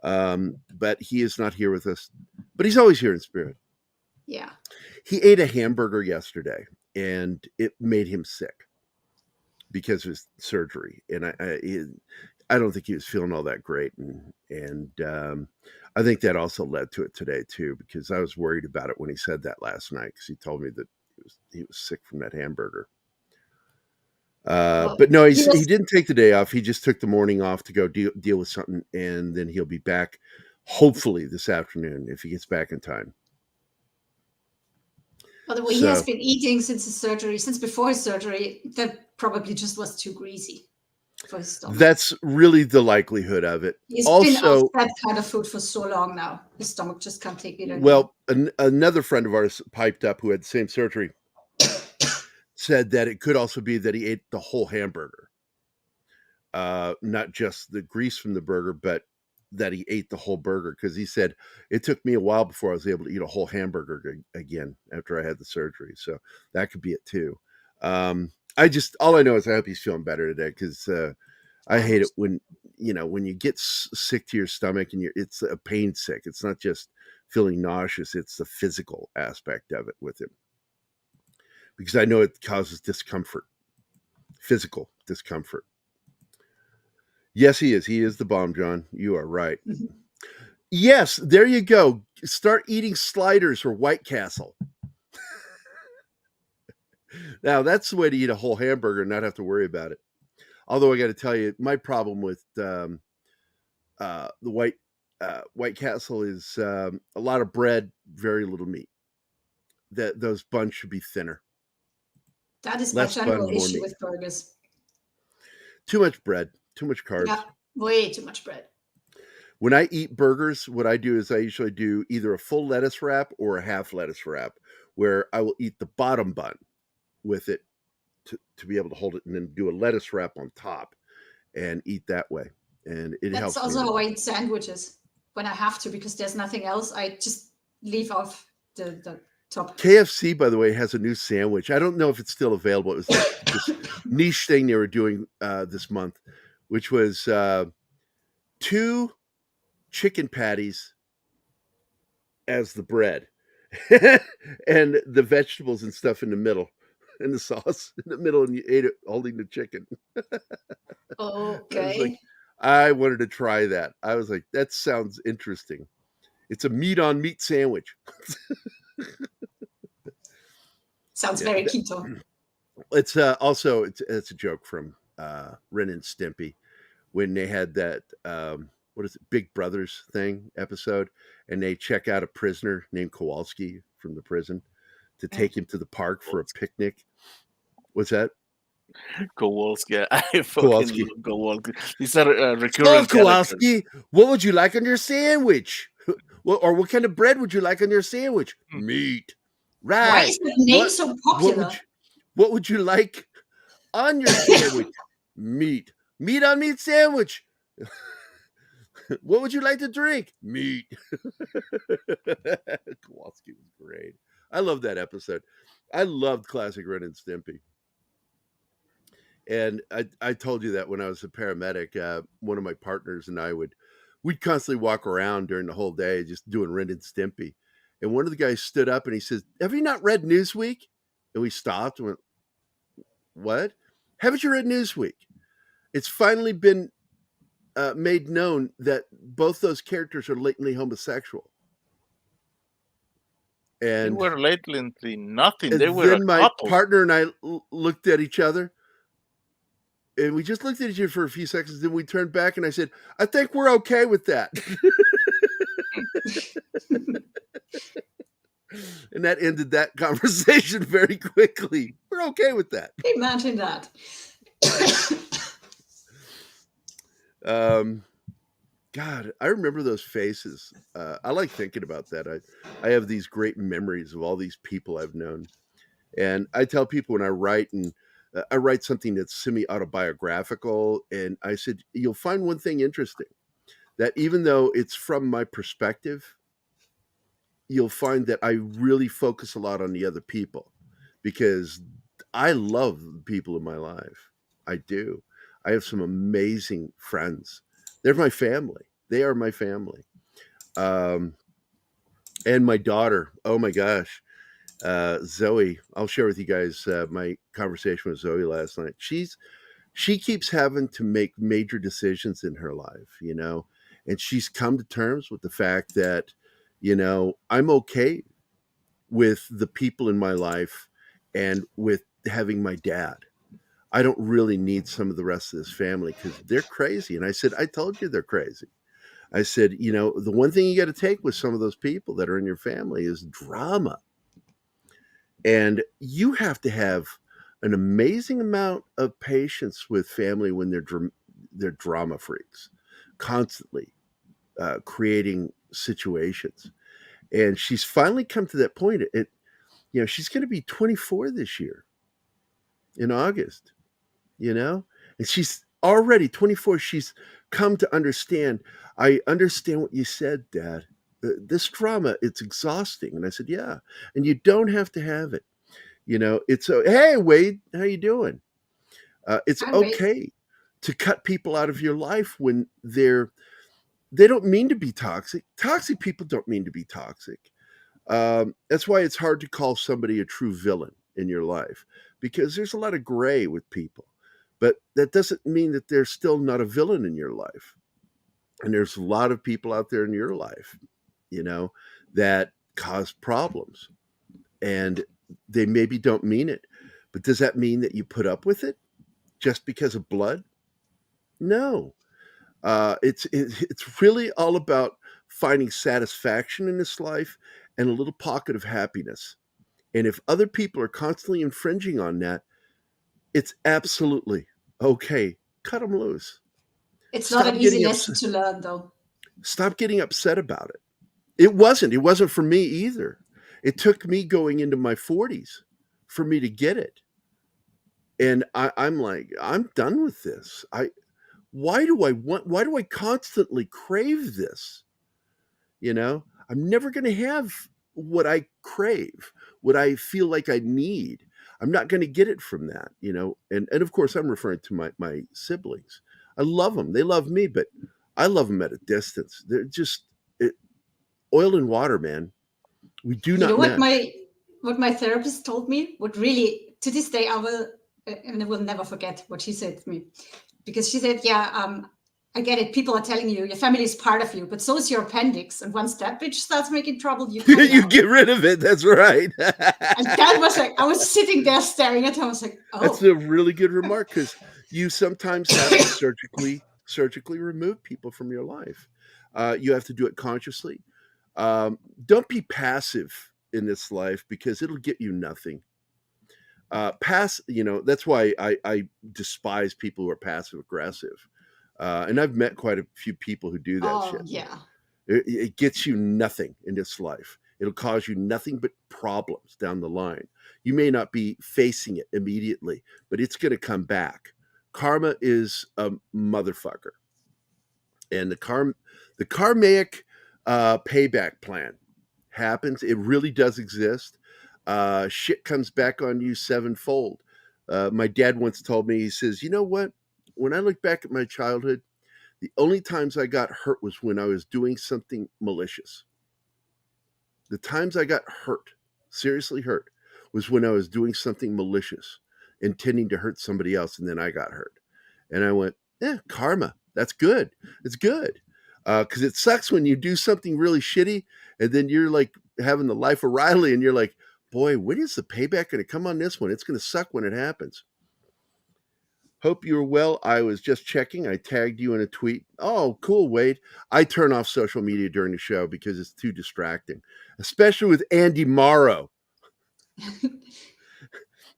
But he is not here with us. But he's always here in spirit. Yeah. He ate a hamburger yesterday, and it made him sick because of his surgery. And I don't think he was feeling all that great. And I think that also led to it today, too, because I was worried about it when he said that last night, because he told me that he was sick from that hamburger. But no, he didn't take the day off. He just took the morning off to go deal with something, and then he'll be back, hopefully, this afternoon, if he gets back in time. By the way, he has been eating since his surgery, since before his surgery. That probably just was too greasy for his stomach. That's really the likelihood of it. He's been off that kind of food for so long now. His stomach just can't take it anymore. Well, another friend of ours piped up who had the same surgery said that it could also be that he ate the whole hamburger. Not just the grease from the burger, but that he ate the whole burger, because he said it took me a while before I was able to eat a whole hamburger again after I had the surgery. So that could be it too. All I know is I hope he's feeling better today, because I hate it when you get sick to your stomach and it's a pain sick. It's not just feeling nauseous; it's the physical aspect of it with him, because I know it causes discomfort, physical discomfort. Yes, he is. He is the bomb, John. You are right. Mm-hmm. Yes, there you go. Start eating sliders or White Castle. Now, that's the way to eat a whole hamburger and not have to worry about it. Although I got to tell you, my problem with the White Castle is a lot of bread, very little meat. Those buns should be thinner. That is my general issue with burgers. Too much bread. Too much carbs. Yeah, way too much bread. When I eat burgers, what I do is I usually do either a full lettuce wrap or a half lettuce wrap, where I will eat the bottom bun with it to be able to hold it, and then do a lettuce wrap on top and eat that way. And it helps. That's also how I eat sandwiches when I have to, because there's nothing else. I just leave off the top. KFC, by the way, has a new sandwich. I don't know if it's still available. It was like this niche thing they were doing this month, which was 2 chicken patties as the bread and the vegetables and stuff in the middle, and the sauce in the middle, and you ate it holding the chicken. Okay. I wanted to try that. I was like, that sounds interesting. It's a meat on meat sandwich. Sounds very keto. It's also it's a joke from Ren and Stimpy, when they had that Big Brothers thing episode, and they check out a prisoner named Kowalski from the prison to take him to the park for a picnic. What's that? Kowalski. I fucking Kowalski. love Kowalski. He's a Oh, recurring character. Kowalski, what would you like on your sandwich? Or what kind of bread would you like on your sandwich? Meat. Why Right. is that name so popular? What would you like on your sandwich? Meat. Meat on meat sandwich. What would you like to drink? Meat. Kowalski was great. I love that episode. I loved classic Ren and Stimpy. And I told you that when I was a paramedic, one of my partners and we'd constantly walk around during the whole day just doing Ren and Stimpy. And one of the guys stood up and he says, "Have you not read Newsweek?" And we stopped and went, "What? Haven't you read Newsweek? It's finally been made known that both those characters are latently homosexual." They And were lately nothing. They were a then my couple. partner and I looked at each other. And we just looked at each other for a few seconds. Then we turned back and I said, "I think we're okay with that." And that ended that conversation very quickly. We're okay with that. Imagine that. God, I remember those faces. I like thinking about that. I have these great memories of all these people I've known. And I tell people when I write, and I write something that's semi-autobiographical, and I said, you'll find one thing interesting, that even though it's from my perspective, you'll find that I really focus a lot on the other people, because I love the people in my life. I do. I have some amazing friends. They're my family. They are my family. And my daughter, oh my gosh, Zoe, I'll share with you guys my conversation with Zoe last night. She keeps having to make major decisions in her life, and she's come to terms with the fact that, I'm okay with the people in my life and with having my dad. I don't really need some of the rest of this family because they're crazy. And I said, I told you they're crazy. I said, the one thing you got to take with some of those people that are in your family is drama. And you have to have an amazing amount of patience with family when they're drama freaks, constantly creating situations. And she's finally come to that point. She's going to be 24 this year in August, and she's already 24. She's come to understand. I understand what you said, Dad. This drama, it's exhausting. And I said, yeah. And you don't have to have it. It's hey, Wade, how you doing? It's I'm great. okay to cut people out of your life when they don't mean to be toxic. Toxic people don't mean to be toxic. That's why it's hard to call somebody a true villain in your life, because there's a lot of gray with people. But that doesn't mean that they're still not a villain in your life. And there's a lot of people out there in your life, that cause problems. And they maybe don't mean it. But does that mean that you put up with it just because of blood? No. It's really all about finding satisfaction in this life and a little pocket of happiness. And if other people are constantly infringing on that, it's absolutely okay. Cut them loose. It's not an easy lesson to learn, though. Stop getting upset about it. It wasn't for me either. It took me going into my 40s for me to get it. And I'm like, I'm done with this. Why do I constantly crave this? I'm never going to have what I crave, what I feel like I need. I'm not going to get it from that, and of course I'm referring to my siblings. I love them. They love me, but I love them at a distance. They're just oil and water, man. We do not mesh. What my therapist told me, what really, to this day, I will never forget what she said to me. Because she said, I get it. People are telling you your family is part of you, but so is your appendix. And once that bitch starts making trouble, you get rid of it. That's right. And that was like, I was sitting there staring at her. I was like, oh. That's a really good remark, because you sometimes have to surgically remove people from your life. You have to do it consciously. Don't be passive in this life, because it'll get you nothing. That's why I despise people who are passive aggressive. And I've met quite a few people who do that Oh, shit. yeah. It gets you nothing in this life. It'll cause you nothing but problems down the line. You may not be facing it immediately, but it's going to come back. Karma is a motherfucker. And the karmic payback plan happens. It really does exist. Shit comes back on you sevenfold. My dad once told me, he says, you know what? When I look back at my childhood, the only times I got hurt was when I was doing something malicious. The times I got hurt, seriously hurt, was when I was doing something malicious, intending to hurt somebody else, and then I got hurt. And I went, karma. That's good. It's good. Because it sucks when you do something really shitty, and then you're like having the life of Riley, and you're like, boy, when is the payback going to come on this one? It's going to suck when it happens. Hope you're well. I was just checking. I tagged you in a tweet. Oh, cool, Wade. I turn off social media during the show because it's too distracting, especially with Andy Morrow.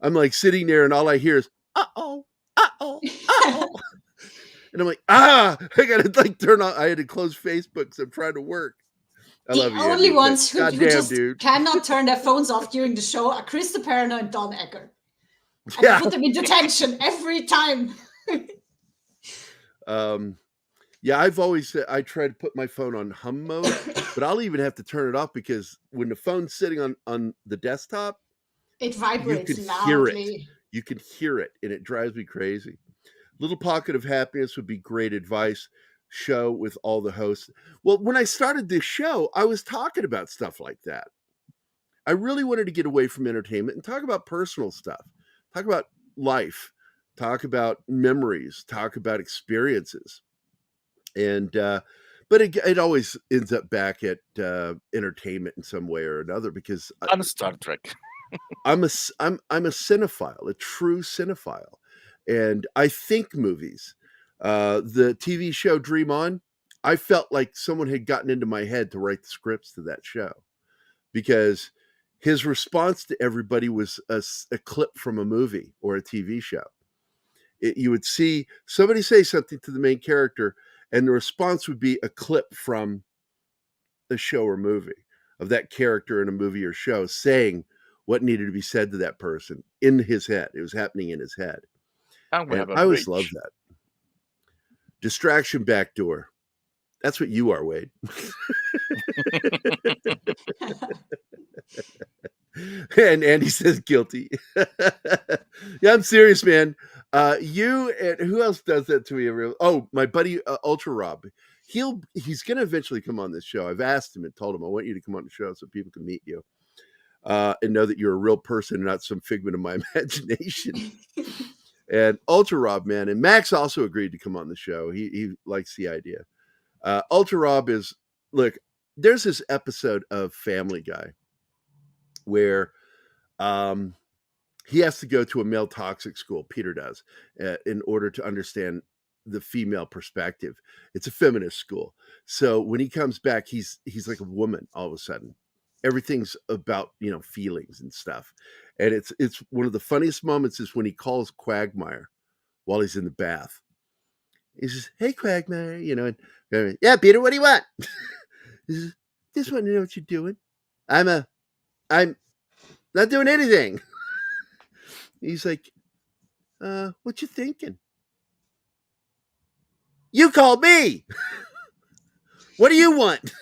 I'm like sitting there and all I hear is, uh-oh, uh-oh, uh-oh. And I'm like, I got to like turn on. I had to close Facebook because I'm trying to work. I love you. The only Andy, ones who just dude. cannot turn their phones off during the show are Chris Parano and Don Ecker. And Yeah. I put them in detention every time. Yeah, I've always said I try to put my phone on hum mode, but I'll even have to turn it off because when the phone's sitting on the desktop, it vibrates you can loudly. hear it. You can hear it, and it drives me crazy. Little Pocket of Happiness would be great advice. Show with all the hosts. Well, when I started this show, I was talking about stuff like that. I really wanted to get away from entertainment and talk about personal stuff. Talk about life, talk about memories, talk about experiences. And but it always ends up back at entertainment in some way or another because On Star Trek. I'm a cinephile, a true cinephile, and I think movies. The TV show Dream On, I felt like someone had gotten into my head to write the scripts to that show because his response to everybody was a clip from a movie or a TV show. You would see somebody say something to the main character, and the response would be a clip from the show or movie of that character in a movie or show saying what needed to be said to that person in his head. It was happening in his head. And we have a I always bridge. loved that. Distraction backdoor. That's what you are, Wade. And Andy says guilty. Yeah, I'm serious, man. You and who else does that to me? Oh, my buddy Ultra Rob. He's going to eventually come on this show. I've asked him and told him I want you to come on the show so people can meet you and know that you're a real person and not some figment of my imagination. And Ultra Rob, man, and Max also agreed to come on the show. He likes the idea. Ultra Rob is, look, there's this episode of Family Guy where he has to go to a male toxic school, Peter does, in order to understand the female perspective. It's a feminist school. So when he comes back, he's like a woman all of a sudden. Everything's about, feelings and stuff. And it's one of the funniest moments is when he calls Quagmire while he's in the bath. He says, "Hey, Quagmire," and yeah, Peter, what do you want? He says, "Just want to know what you're doing." I'm not doing anything. He's like, what you thinking? You called me. What do you want?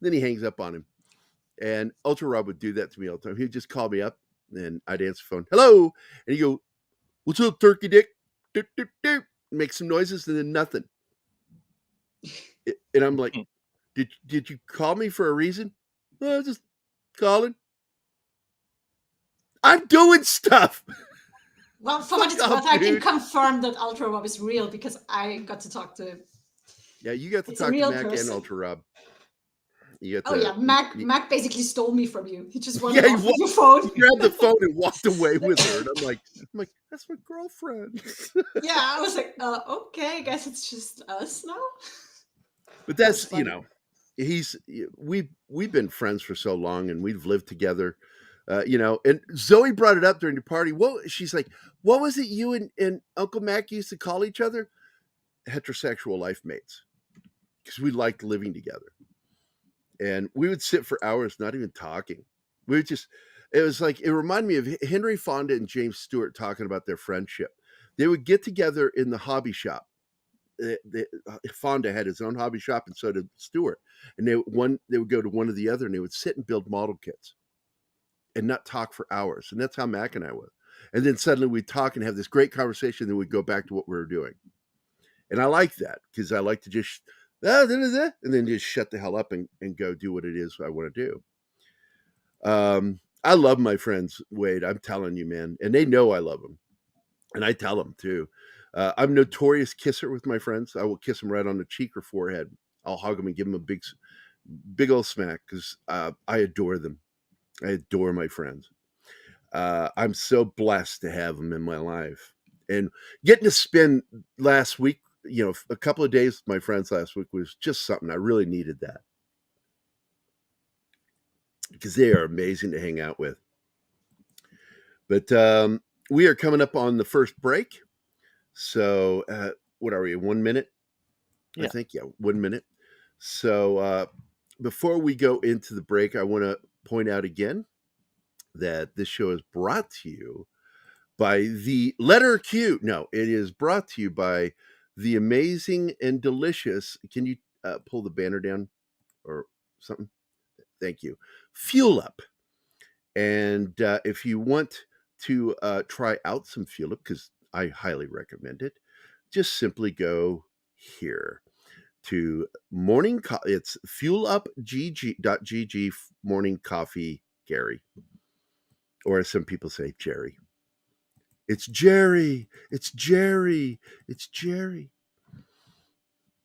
Then he hangs up on him. And Ultra Rob would do that to me all the time. He'd just call me up and I'd answer the phone. Hello. And he'd go, "What's up, turkey dick?" Doop, doop, doop. Make some noises and then nothing. And I'm like, did you call me for a reason? "Oh, I was just calling. I'm doing stuff." Well, for what it's worth, I can confirm that Ultra Rob is real because I got to talk to him. Yeah, you got to talk to Mac and Ultra Rob. Mac basically stole me from you. He just wanted off your phone. He grabbed the phone and walked away with her. And I'm like, that's my girlfriend. Yeah, I was like, okay, I guess it's just us now. But that's, we've been friends for so long and we've lived together. And Zoe brought it up during the party. She's like, what was it you and Uncle Mac used to call each other? Heterosexual life mates, because we liked living together. And we would sit for hours not even talking. It was like, it reminded me of Henry Fonda and James Stewart talking about their friendship. They would get together in the hobby shop. Fonda had his own hobby shop, and so did Stewart. And they would go to one or the other, and they would sit and build model kits and not talk for hours. And that's how Mac and I were. And then suddenly we'd talk and have this great conversation, then we'd go back to what we were doing. And I like that, because I like to just and then just shut the hell up and go do what it is I want to do. I love my friends, Wade. I'm telling you, man. And they know I love them. And I tell them too. I'm a notorious kisser with my friends. I will kiss them right on the cheek or forehead. I'll hug them and give them a big old smack, because I adore them. I adore my friends. I'm so blessed to have them in my life. And getting to spend last week, a couple of days with my friends last week was just something. I really needed that, because they are amazing to hang out with. But we are coming up on the first break. So what are we, 1 minute? Yeah. I think, 1 minute. So before we go into the break, I want to point out again that this show is brought to you by the letter Q. No, it is brought to you by the amazing and delicious. Can you pull the banner down or something? Thank you. Fuel Up. And if you want to try out some Fuel Up, because I highly recommend it, just simply go here to morning. It's fuelupgg.gg morning coffee Gerry. Or as some people say, Gerry. It's Gerry. It's Gerry. It's Gerry.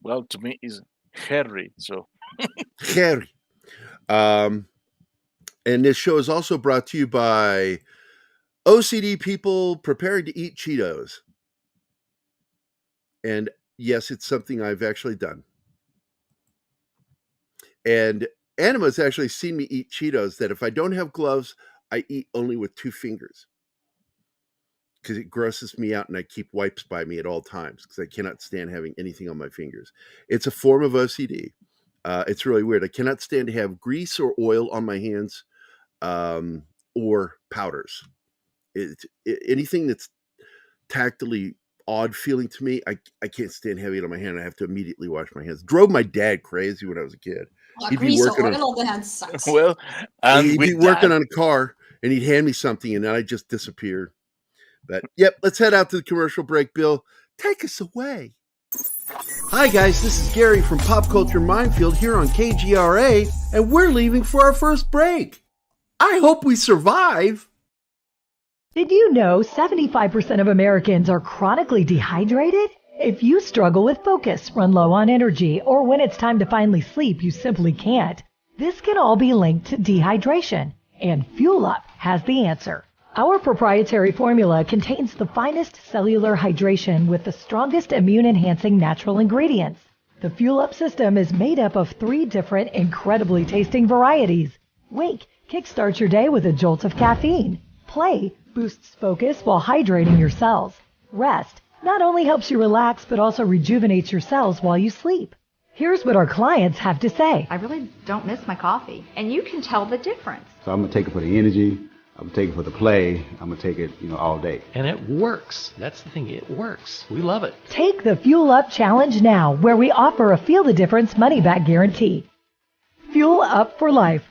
Well, to me, it's Gerry. So Gerry. And this show is also brought to you by OCD people preparing to eat Cheetos. And yes, it's something I've actually done. And Anima's actually seen me eat Cheetos that if I don't have gloves, I eat only with 2 fingers, because it grosses me out, and I keep wipes by me at all times because I cannot stand having anything on my fingers. It's a form of OCD. It's really weird. I cannot stand to have grease or oil on my hands, or powders. Anything that's tactily odd feeling to me, I can't stand having it on my hand. I have to immediately wash my hands. Drove my dad crazy when I was a kid. He'd be Grease or working oil on the hands sucks. well, and he'd be with working that, on a car, and he'd hand me something, and then I just disappeared. But yep, let's head out to the commercial break. Bill, take us away. Hi guys, this is Gerry from Pop Culture Minefield here on KGRA, and we're leaving for our first break. I hope we survive. Did you know 75% of Americans are chronically dehydrated? If you struggle with focus, run low on energy, or when it's time to finally sleep, you simply can't, this can all be linked to dehydration, and Fuel Up has the answer. Our proprietary formula contains the finest cellular hydration with the strongest immune-enhancing natural ingredients. The Fuel Up system is made up of 3 different incredibly tasting varieties. Wake kickstarts your day with a jolt of caffeine. Play boosts focus while hydrating your cells. Rest not only helps you relax, but also rejuvenates your cells while you sleep. Here's what our clients have to say. I really don't miss my coffee, and you can tell the difference. So I'm going to take it for the energy. I'm going to take it for the play. I'm going to take it, all day. And it works. That's the thing. It works. We love it. Take the Fuel Up Challenge now, where we offer a Feel the Difference money-back guarantee. Fuel Up for life.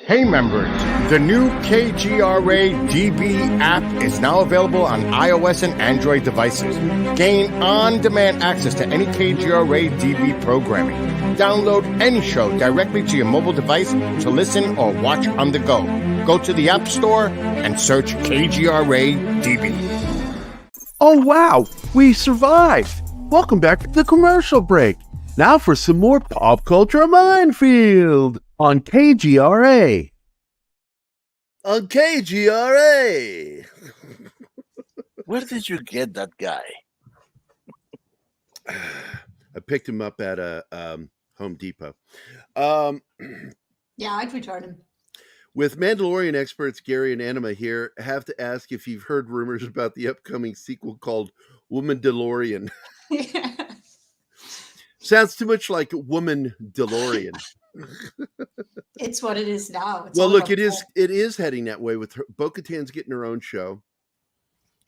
Hey members, the new KGRA DB app is now available on iOS and Android devices. Gain on-demand access to any KGRA DB programming. Download any show directly to your mobile device to listen or watch on the go. Go to the App Store and search KGRA DB. Oh wow, we survived. Welcome back to the commercial break. Now for some more Pop Culture Minefield on KGRA. On KGRA. where did you get that guy? I picked him up at a Home Depot. Um, Yeah, I'd return him. With Mandalorian experts Gerry and Anima here, I have to ask if you've heard rumors about the upcoming sequel called Woman DeLorean. Sounds too much like Woman DeLorean. It's what it is now. It's Well, all look, about it is heading that way with her. Bo-Katan's getting her own show.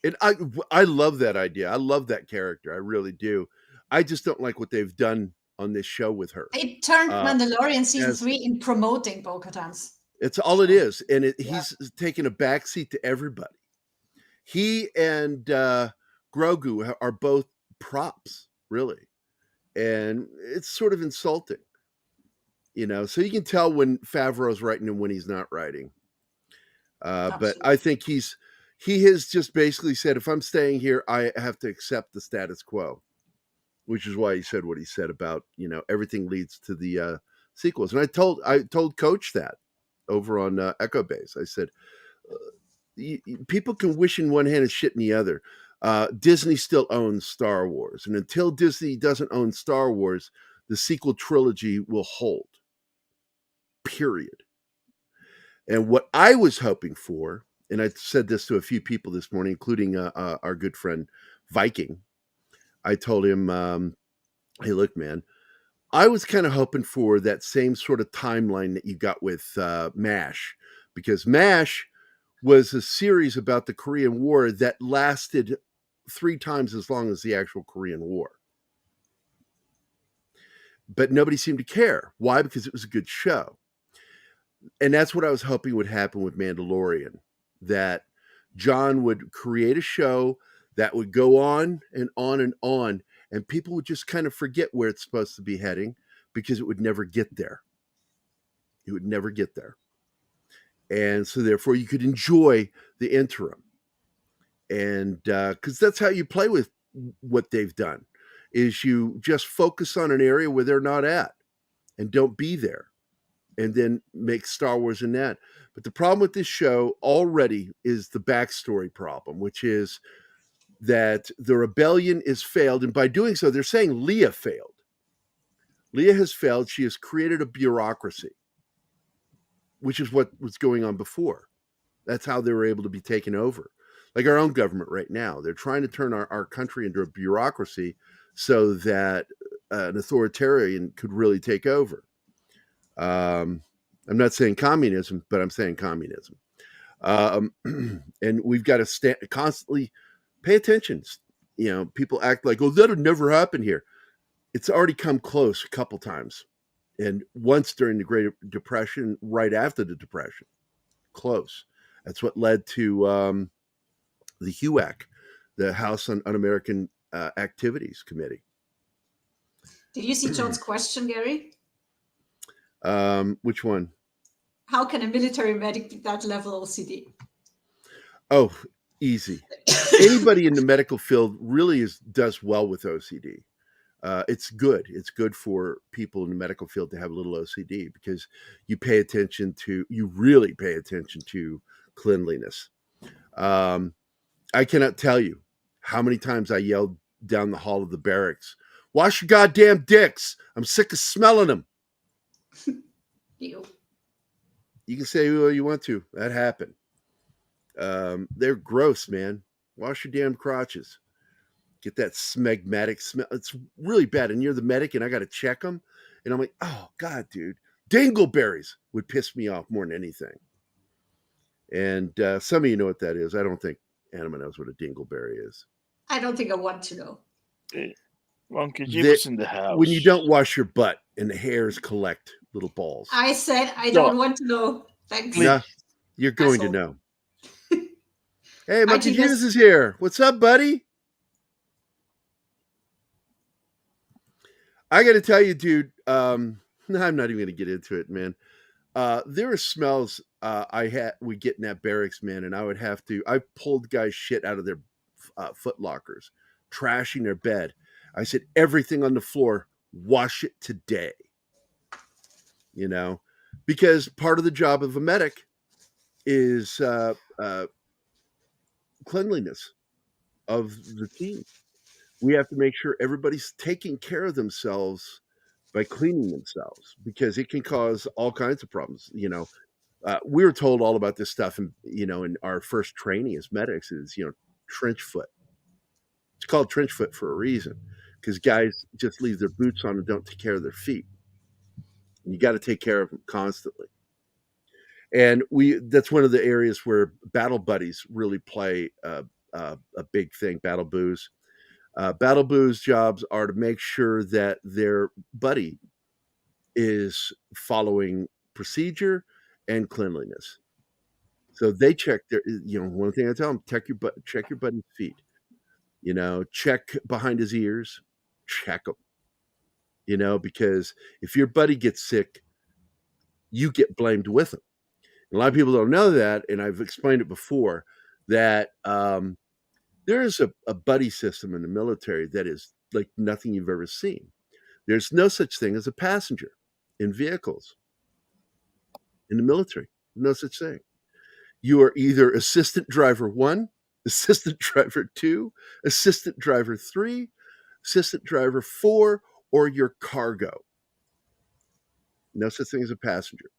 And I love that idea. I love that character. I really do. I just don't like what they've done on this show with her. It turned Mandalorian season 3 in promoting Bo-Katan's. It's all it is. And he's taken a backseat to everybody. He and Grogu are both props, really. And it's sort of insulting. You know, so you can tell when Favreau's writing and when he's not writing. But I think he has just basically said, if I'm staying here, I have to accept the status quo, which is why he said what he said about, you know, everything leads to the sequels. And I told Coach that over on Echo Base. I said, people can wish in one hand and shit in the other. Disney still owns Star Wars. And until Disney doesn't own Star Wars, the sequel trilogy will hold. Period. And what I was hoping for, and I said this to a few people this morning, including our good friend Viking, I told him, hey, look, man, I was kind of hoping for that same sort of timeline that you got with MASH, because MASH was a series about the Korean War that lasted 3 times as long as the actual Korean War. But nobody seemed to care. Why? Because it was a good show. And that's what I was hoping would happen with Mandalorian, that John would create a show that would go on and on and on, and people would just kind of forget where it's supposed to be heading because it would never get there. It would never get there. And so therefore you could enjoy the interim. And because that's how you play with what they've done, is you just focus on an area where they're not at and don't be there. And then make Star Wars in that. But the problem with this show already is the backstory problem, which is that the rebellion is failed. And by doing so, they're saying Leia failed. Leia has failed. She has created a bureaucracy, which is what was going on before. That's how they were able to be taken over. Like our own government right now. They're trying to turn our country into a bureaucracy so that an authoritarian could really take over. I'm not saying communism, but I'm saying communism. And we've got to constantly pay attention. You know, people act like, oh, that'll never happen here. It's already come close a couple times. And once during the Great Depression, right after the Depression. Close. That's what led to the HUAC, the House on Un-American Activities Committee. Did you see John's question, Gerry? Which one? How can a military medic be that level OCD? Oh, easy. Anybody in the medical field really does well with OCD. It's good. It's good for people in the medical field to have a little OCD because you really pay attention to cleanliness. I cannot tell you how many times I yelled down the hall of the barracks, wash your goddamn dicks. I'm sick of smelling them. You can say who you want to. That happened. They're gross, man. Wash your damn crotches. Get that smegmatic smell. It's really bad. And you're the medic, and I got to check them. And I'm like, oh, God, dude. Dingleberries would piss me off more than anything. And some of you know what that is. I don't think Anima knows what a dingleberry is. I don't think I want to know. Monkey Jim's in the house. When you don't wash your butt and the hairs collect little balls. I said I don't want to know. Thanks. Nah, you're going to know. Hey, Monkey Jim's is here. What's up, buddy? I got to tell you, dude, I'm not even going to get into it, man. There are smells we get in that barracks, man, and I pulled guys' shit out of their foot lockers, trashing their bed. I said, everything on the floor, wash it today. You know, because part of the job of a medic is cleanliness of the team. we have to make sure everybody's taking care of themselves by cleaning themselves, because it can cause all kinds of problems. We were told all about this stuff, in our first training as medics is, trench foot. It's called trench foot for a reason, because guys just leave their boots on and don't take care of their feet. And you got to take care of them constantly. And that's one of the areas where battle buddies really play a big thing. Battle boos. Battle boos' jobs are to make sure that their buddy is following procedure and cleanliness. So they check their, one thing I tell them: check your buddy's feet. Check behind his ears, check them. Because if your buddy gets sick, you get blamed with him. A lot of people don't know that, and I've explained it before, that there is a buddy system in the military that is like nothing you've ever seen. There's no such thing as a passenger in vehicles in the military. No such thing. You are either assistant driver 1, assistant driver 2, assistant driver 3, assistant driver 4, or your cargo. No such thing as a passenger.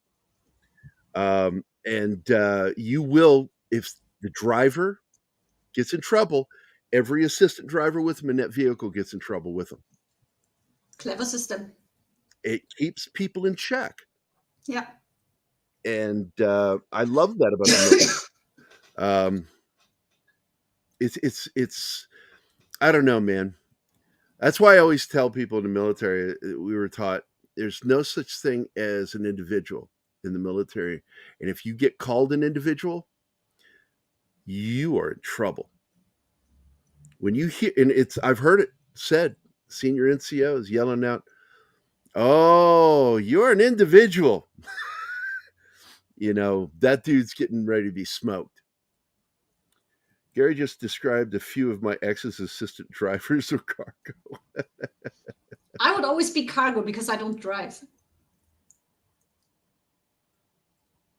You will, if the driver gets in trouble, every assistant driver with him in that vehicle gets in trouble with him. Clever system. It keeps people in check. Yeah. And I love that about the it's I don't know, man. That's why I always tell people in the military, we were taught there's no such thing as an individual in the military. And if you get called an individual, you are in trouble. When you hear, and I've heard it said, senior NCOs yelling out, "Oh, you're an individual." That dude's getting ready to be smoked. Gerry just described a few of my ex's assistant drivers of cargo. I would always be cargo because I don't drive.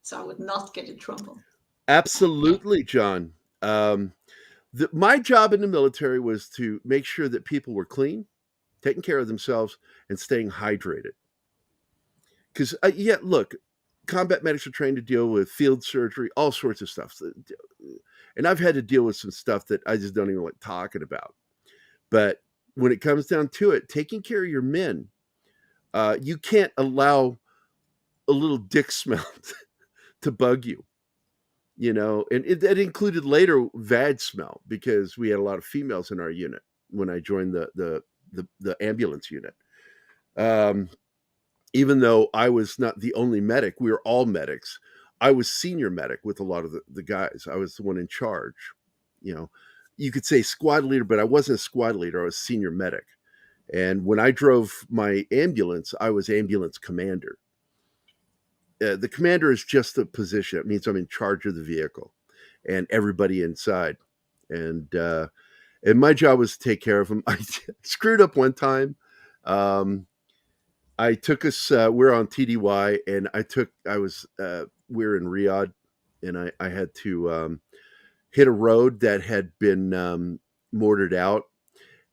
So I would not get in trouble. Absolutely, John. My job in the military was to make sure that people were clean, taking care of themselves, and staying hydrated. Because, look, combat medics are trained to deal with field surgery, all sorts of stuff. And I've had to deal with some stuff that I just don't even like talking about. But when it comes down to it, taking care of your men, you can't allow a little dick smell to bug you. And that included later vag smell, because we had a lot of females in our unit when I joined the ambulance unit. Even though I was not the only medic, we were all medics. I was senior medic with a lot of the guys. I was the one in charge. You could say squad leader, but I wasn't a squad leader. I was senior medic. And when I drove my ambulance, I was ambulance commander. The commander is just a position. It means I'm in charge of the vehicle and everybody inside. And my job was to take care of them. I screwed up one time. I took us, we're on TDY, and we were in Riyadh, and I had to hit a road that had been mortared out.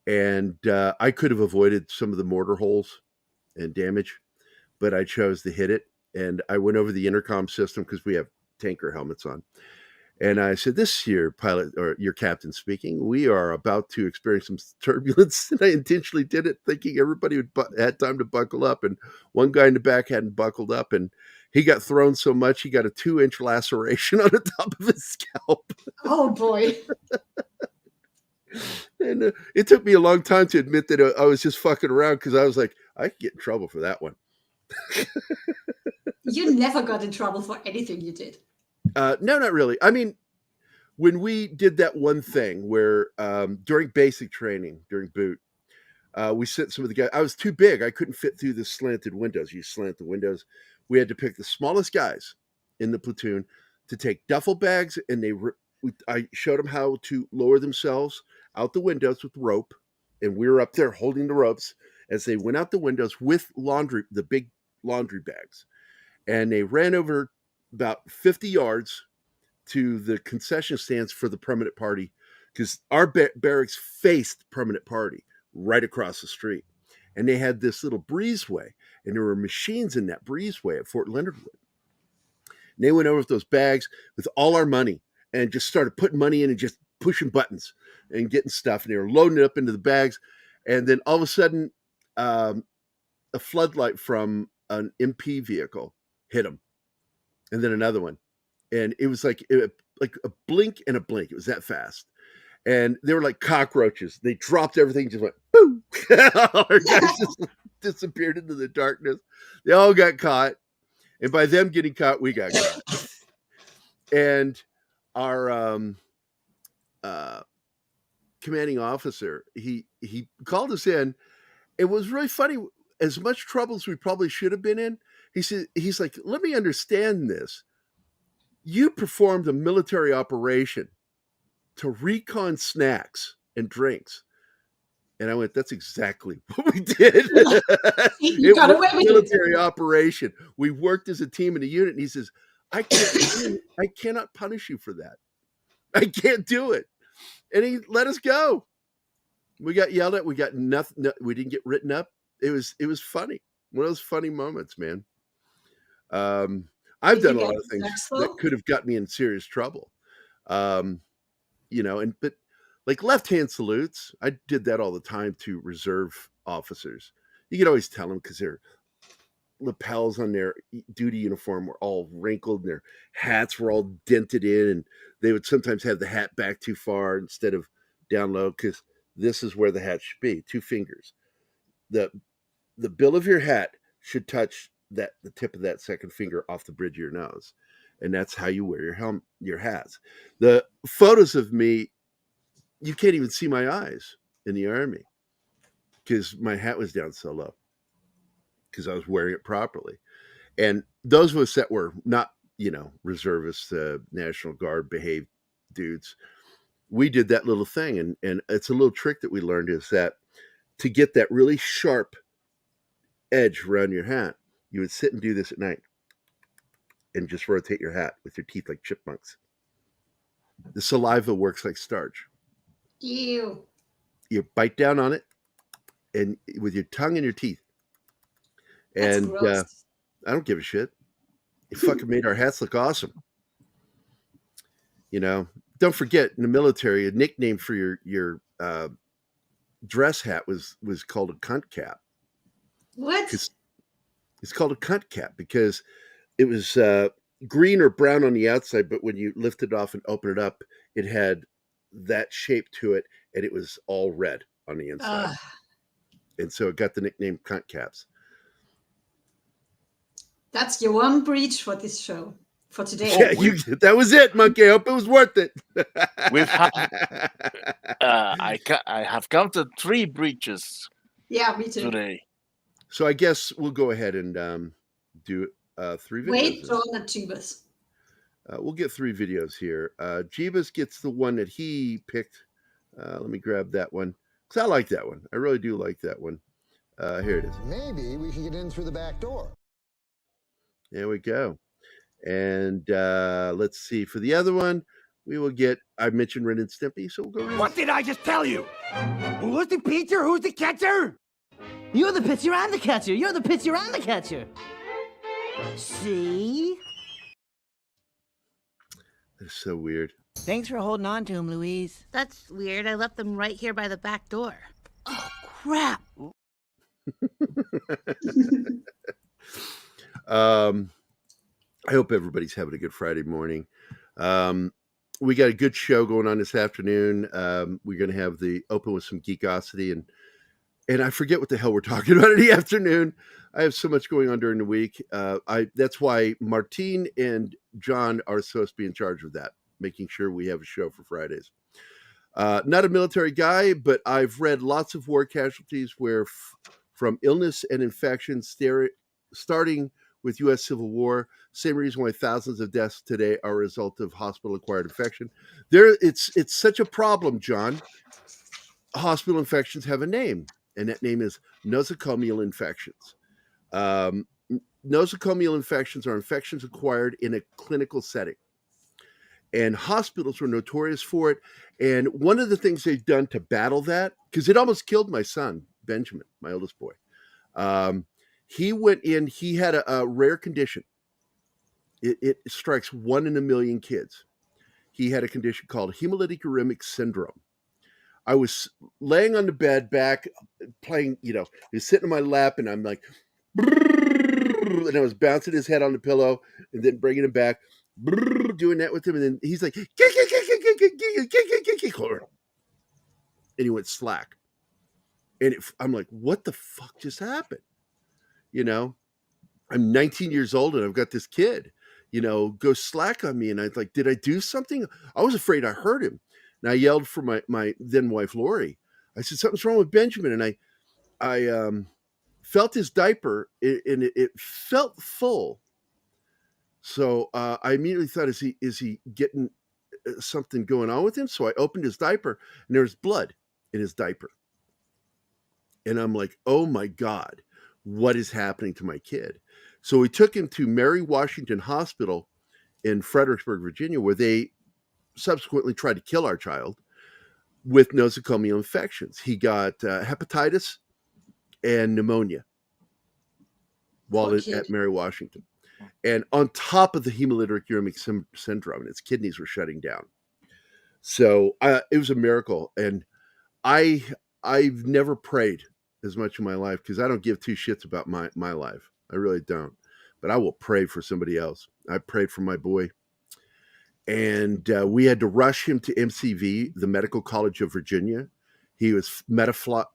And I could have avoided some of the mortar holes and damage, but I chose to hit it. And I went over the intercom system, because we have tanker helmets on. And I said, "This is your pilot, or your captain speaking. We are about to experience some turbulence." And I intentionally did it, thinking everybody had time to buckle up. And one guy in the back hadn't buckled up, and he got thrown so much he got a 2-inch laceration on the top of his scalp. Oh boy! And it took me a long time to admit that I was just fucking around, because I was like, I could get in trouble for that one. You never got in trouble for anything you did. No, not really. I mean, when we did that one thing where during basic training, during boot, we sent some of the guys. I was too big. I couldn't fit through the slanted windows. You slant the windows. We had to pick the smallest guys in the platoon to take duffel bags, and I showed them how to lower themselves out the windows with rope, and we were up there holding the ropes as they went out the windows with the big laundry bags. And they ran over about 50 yards to the concession stands for the permanent party because our barracks faced Permanent Party right across the street. And they had this little breezeway, and there were machines in that breezeway at Fort Leonard Wood. And they went over with those bags with all our money and just started putting money in and just pushing buttons and getting stuff. And they were loading it up into the bags. And then all of a sudden, a floodlight from an MP vehicle hit them. And then another one. And it was like a blink and a blink. It was that fast. And they were like cockroaches. They dropped everything, just went boom. Our guys just disappeared into the darkness. They all got caught. And by them getting caught, we got caught. And our commanding officer, he called us in. It was really funny. As much trouble as we probably should have been in, he's like, let me understand this. You performed a military operation to recon snacks and drinks. And I went, that's exactly what we did. It was a military operation. We worked as a team in a unit. And he says, I cannot punish you for that. I can't do it. And he let us go. We got yelled at. We got nothing. We didn't get written up. It was funny. One of those funny moments, man. I've done a lot of things that could have got me in serious trouble. But like left-hand salutes, I did that all the time to reserve officers. You could always tell them because their lapels on their duty uniform were all wrinkled and their hats were all dented in, and they would sometimes have the hat back too far instead of down low, because this is where the hat should be, 2 fingers. The bill of your hat should touch the tip of that second finger off the bridge of your nose. And that's how you wear your hats. The photos of me, you can't even see my eyes in the Army because my hat was down so low because I was wearing it properly. And those of us that were not, reservists, National Guard behaved dudes, we did that little thing. And it's a little trick that we learned, is that to get that really sharp edge around your hat, you would sit and do this at night and just rotate your hat with your teeth like chipmunks. The saliva works like starch. Ew. You bite down on it and with your tongue and your teeth. And I don't give a shit. It fucking made our hats look awesome. Don't forget, in the military, a nickname for your dress hat was called a cunt cap. What? It's called a cunt cap because it was green or brown on the outside, but when you lift it off and open it up, it had that shape to it, and it was all red on the inside. And so it got the nickname cunt caps. That's your one breach for this show, for today. Yeah, that was it, Monkey. I hope it was worth it. I have counted 3 breaches. Yeah, me too. Today. So I guess we'll go ahead and do 3 videos. Wait, John and Jeebus. We'll get 3 videos here. Jeebus gets the one that he picked. Let me grab that one, because I like that one. I really do like that one. Here it is. Maybe we can get in through the back door. There we go. And let's see. For the other one, we will get, I mentioned Ren and Stimpy, so we'll go. What did I just tell you? Who's the pitcher? Who's the catcher? You're the pitcher and the catcher. You're the pitcher and the catcher. See? That's so weird. Thanks for holding on to him, Louise. That's weird. I left them right here by the back door. Oh, crap. I hope everybody's having a good Friday morning. We got a good show going on this afternoon. We're going to have the open with some geekosity, and I forget what the hell we're talking about in the afternoon. I have so much going on during the week. That's why Martine and John are supposed to be in charge of that, making sure we have a show for Fridays. Not a military guy, but I've read lots of war casualties where from illness and infection, starting with U.S. Civil War, same reason why thousands of deaths today are a result of hospital-acquired infection. It's such a problem, John. Hospital infections have a name, and that name is nosocomial infections. Nosocomial infections are infections acquired in a clinical setting. and hospitals were notorious for it. And one of the things they've done to battle that, because it almost killed my son, Benjamin, my oldest boy. He went in, he had a rare condition. It strikes 1 in a million kids. He had a condition called hemolytic uremic syndrome. I was laying on the bed back playing, he was sitting in my lap and I'm like, and I was bouncing his head on the pillow and then bringing him back, doing that with him. And then he's like, and he went slack. And I'm like, what the fuck just happened? I'm 19 years old and I've got this kid, go slack on me. And I was like, did I do something? I was afraid I hurt him. And I yelled for my then wife, Lori. I said, something's wrong with Benjamin. And I felt his diaper and it felt full. So I immediately thought, is he getting something going on with him? So I opened his diaper and there was blood in his diaper. And I'm like, oh my God, what is happening to my kid? So we took him to Mary Washington Hospital in Fredericksburg, Virginia, where they subsequently tried to kill our child with nosocomial infections. He got hepatitis and pneumonia while at Mary Washington. And on top of the hemolytic uremic syndrome, his kidneys were shutting down. So it was a miracle. And I've never prayed as much in my life because I don't give two shits about my life. I really don't. But I will pray for somebody else. I prayed for my boy. And we had to rush him to MCV, the Medical College of Virginia. He was Metaflight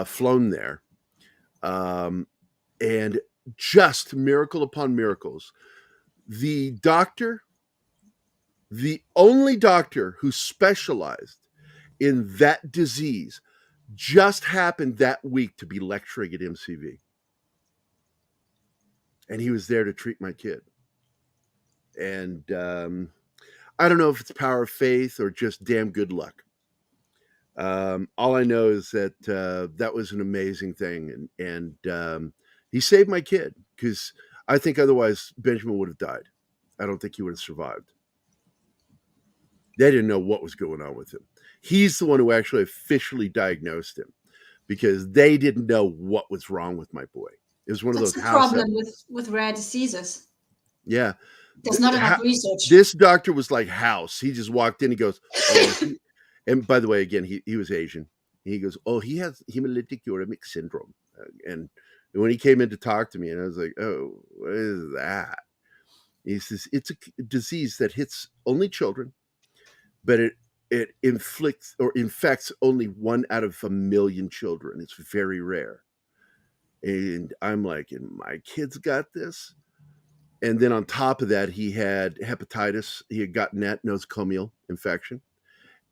flown there. And just miracle upon miracles. The only doctor who specialized in that disease just happened that week to be lecturing at MCV. And he was there to treat my kid. And I don't know if it's power of faith or just damn good luck. All I know is that that was an amazing thing. And he saved my kid because I think otherwise Benjamin would have died. I don't think he would have survived. They didn't know what was going on with him. He's the one who actually officially diagnosed him because they didn't know what was wrong with my boy. It was one of those problem with rare diseases. Yeah. There's not enough research. This doctor was like House. He just walked in. He goes, oh, and by the way, again, he was Asian. He goes, oh, he has hemolytic uremic syndrome. And when he came in to talk to me, and I was like, oh, what is that? He says, it's a disease that hits only children, but it inflicts or infects only 1 out of 1 million children. It's very rare. And I'm like, and my kid's got this? And then on top of that, he had hepatitis. He had gotten that nosocomial infection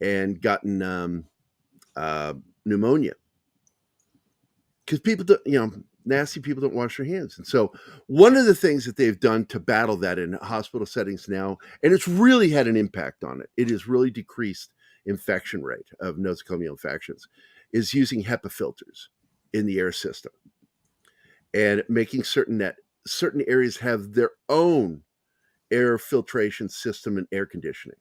and gotten pneumonia. Because people don't, nasty people don't wash their hands. And so one of the things that they've done to battle that in hospital settings now, and it's really had an impact on it, it has really decreased infection rate of nosocomial infections, is using HEPA filters in the air system and making certain that certain areas have their own air filtration system and air conditioning.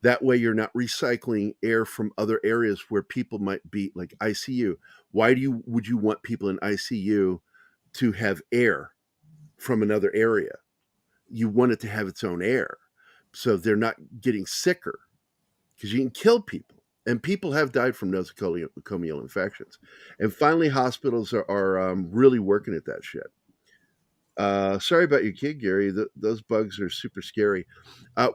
That way you're not recycling air from other areas where people might be, like ICU. Why would you want people in ICU to have air from another area? You want it to have its own air so they're not getting sicker, because you can kill people. And people have died from nosocomial infections. And finally, hospitals are really working at that shit. Sorry about your kid, Gary. Those bugs are super scary.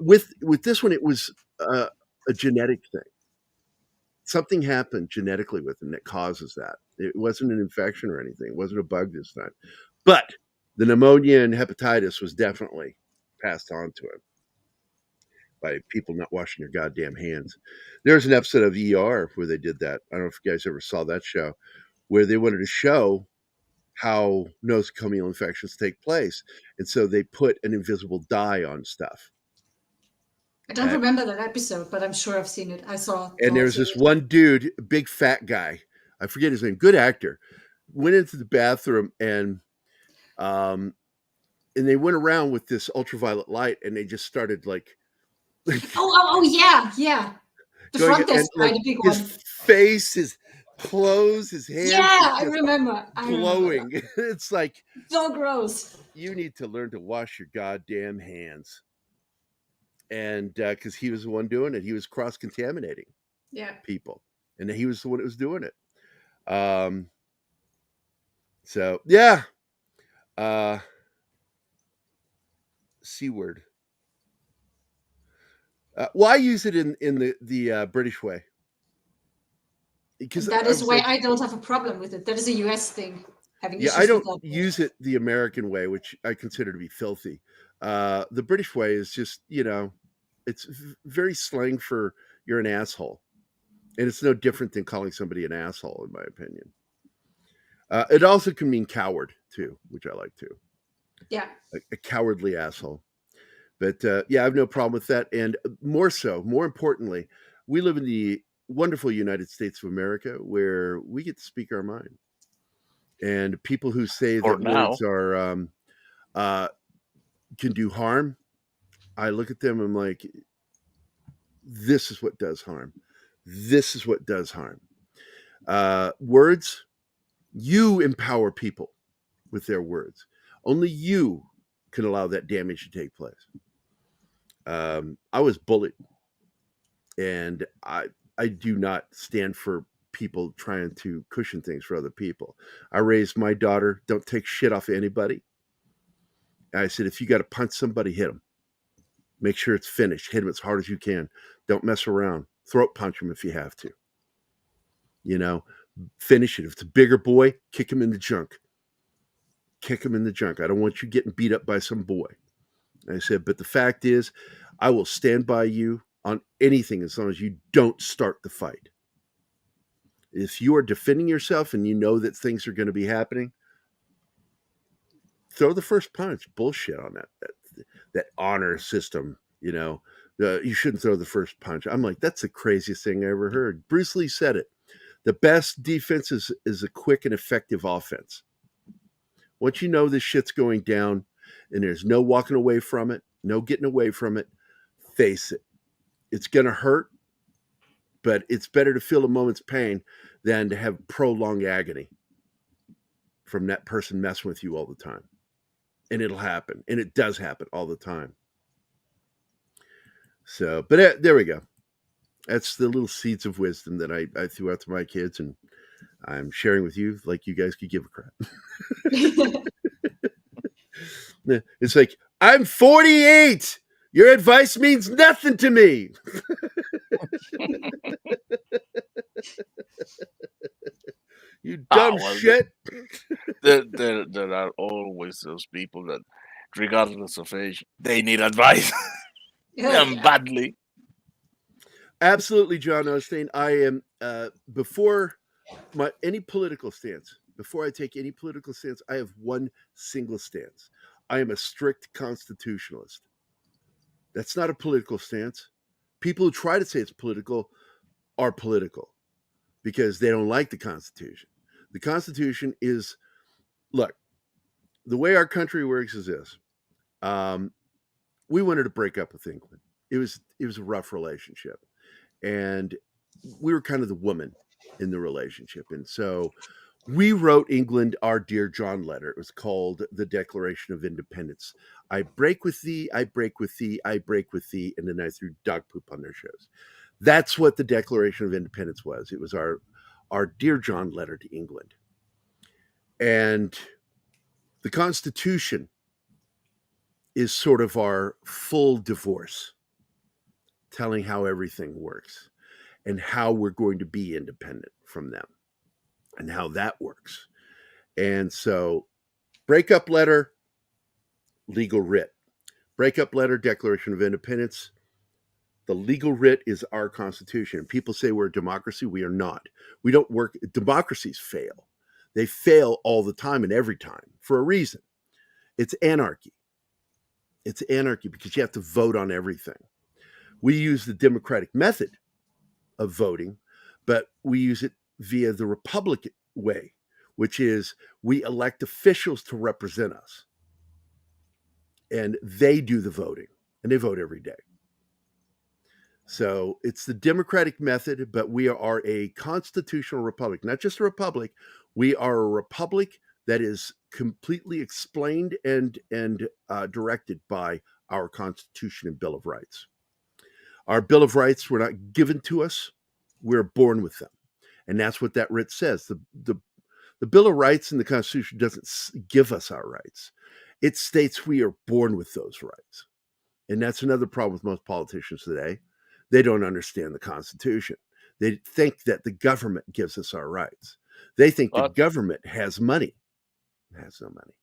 With this one, it was a genetic thing. Something happened genetically with him that causes that. It wasn't an infection or anything. It wasn't a bug this time. But the pneumonia and hepatitis was definitely passed on to him by people not washing their goddamn hands. There's an episode of ER where they did that. I don't know if you guys ever saw that show, where they wanted to show how nosocomial infections take place. And so they put an invisible dye on stuff. I don't remember that episode, but I'm sure I've seen it. I saw. And there's this one dude, big fat guy, I forget his name, good actor, went into the bathroom and they went around with this ultraviolet light, and they just started like oh yeah. The going, front desk and guy, like the big his one. face, his clothes, his hands, Yeah, were I just remember. glowing. It's like, so gross. you need to learn to wash your goddamn hands. And because he was the one doing it, he was cross-contaminating people, and he was the one that was doing it. So yeah, C word. Well, I use it in the British way, because that is why I don't have a problem with it. That is a US thing. Having yeah, issues I don't with that. use it the American way, which I consider to be filthy. The British way is just, it's very slang for you're an asshole, and it's no different than calling somebody an asshole, in my opinion. It also can mean coward too, which I like too. Yeah, a cowardly asshole. But yeah, I have no problem with that. And more importantly, we live in the wonderful United States of America, where we get to speak our mind. And people who say For that now. words are can do harm, I look at them and I'm like, this is what does harm. This is what does harm. Words, you empower people with their words. Only you can allow that damage to take place. I was bullied, and I do not stand for people trying to cushion things for other people. I raised my daughter, don't take shit off of anybody. I said, if you got to punch somebody, hit them. Make sure it's finished. Hit them as hard as you can. Don't mess around. Throat punch them if you have to. Finish it. If it's a bigger boy, kick him in the junk. Kick him in the junk. I don't want you getting beat up by some boy. I said, but the fact is, I will stand by you on anything as long as you don't start the fight. If you are defending yourself and you know that things are going to be happening, throw the first punch. Bullshit on that honor system. You shouldn't throw the first punch. I'm like, that's the craziest thing I ever heard. Bruce Lee said it. The best defense is a quick and effective offense. Once you know this shit's going down and there's no walking away from it, no getting away from it, face it. It's going to hurt, but it's better to feel a moment's pain than to have prolonged agony from that person messing with you all the time. And it'll happen. And it does happen all the time. So, but there we go. That's the little seeds of wisdom that I threw out to my kids, and I'm sharing with you like you guys could give a crap. It's like, I'm 48. Your advice means nothing to me. You dumb shit. There are always those people that, regardless of age, they need advice. And badly. Absolutely, John Osteen. I am before any political stance. Before I take any political stance, I have one single stance. I am a strict constitutionalist. That's not a political stance. People who try to say it's political are political because they don't like the Constitution. The Constitution is, look, the way our country works is this. We wanted to break up with England. It was a rough relationship. And we were kind of the woman in the relationship. And so we wrote England our Dear John letter. It was called the Declaration of Independence. I break with thee, I break with thee, I break with thee. And then I threw dog poop on their shows. That's what the Declaration of Independence was. It was our Dear John letter to England. And the Constitution is sort of our full divorce, telling how everything works and how we're going to be independent from them and how that works. And so breakup letter, legal writ. Breakup letter, Declaration of Independence. The legal writ is our Constitution. People say we're a democracy. We are not. We don't work. Democracies fail. They fail all the time and every time for a reason. It's anarchy. It's anarchy because you have to vote on everything. We use the democratic method of voting, but we use it via the Republican way, which is we elect officials to represent us. and they do the voting, and they vote every day. So it's the democratic method, but we are a constitutional republic, not just a republic. We are a republic that is completely explained and directed by our Constitution and Bill of Rights. Our Bill of Rights were not given to us; we're born with them, and that's what that writ says. The Bill of Rights and the Constitution doesn't give us our rights; it states we are born with those rights, and that's another problem with most politicians today. They don't understand the Constitution. They think that the government gives us our rights. They think the government has money. It has no money.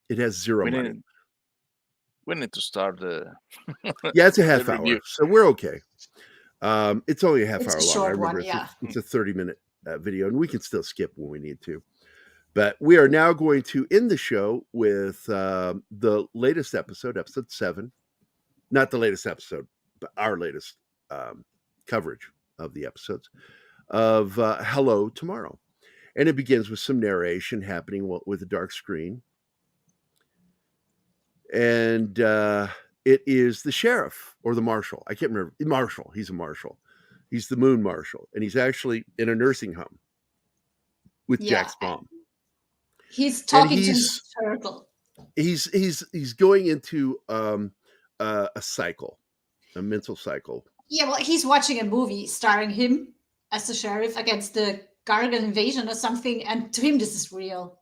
It has zero money. We need to start the. Yeah, it's a half hour, so we're okay. It's only a half hour long. Short I remember one, it's a 30-minute video, and we can still skip when we need to. But we are now going to end the show with the latest episode 7. Not the latest episode, but our latest coverage of the episodes of Hello Tomorrow. And it begins with some narration happening with a dark screen. And it is the sheriff or the marshal. I can't remember. Marshal. He's a marshal. He's the moon marshal. And he's actually in a nursing home with Jack's mom. He's talking to his turtle. He's going into a cycle, a mental cycle. Yeah, well, he's watching a movie starring him as the sheriff against the Gargan invasion or something, and to him this is real.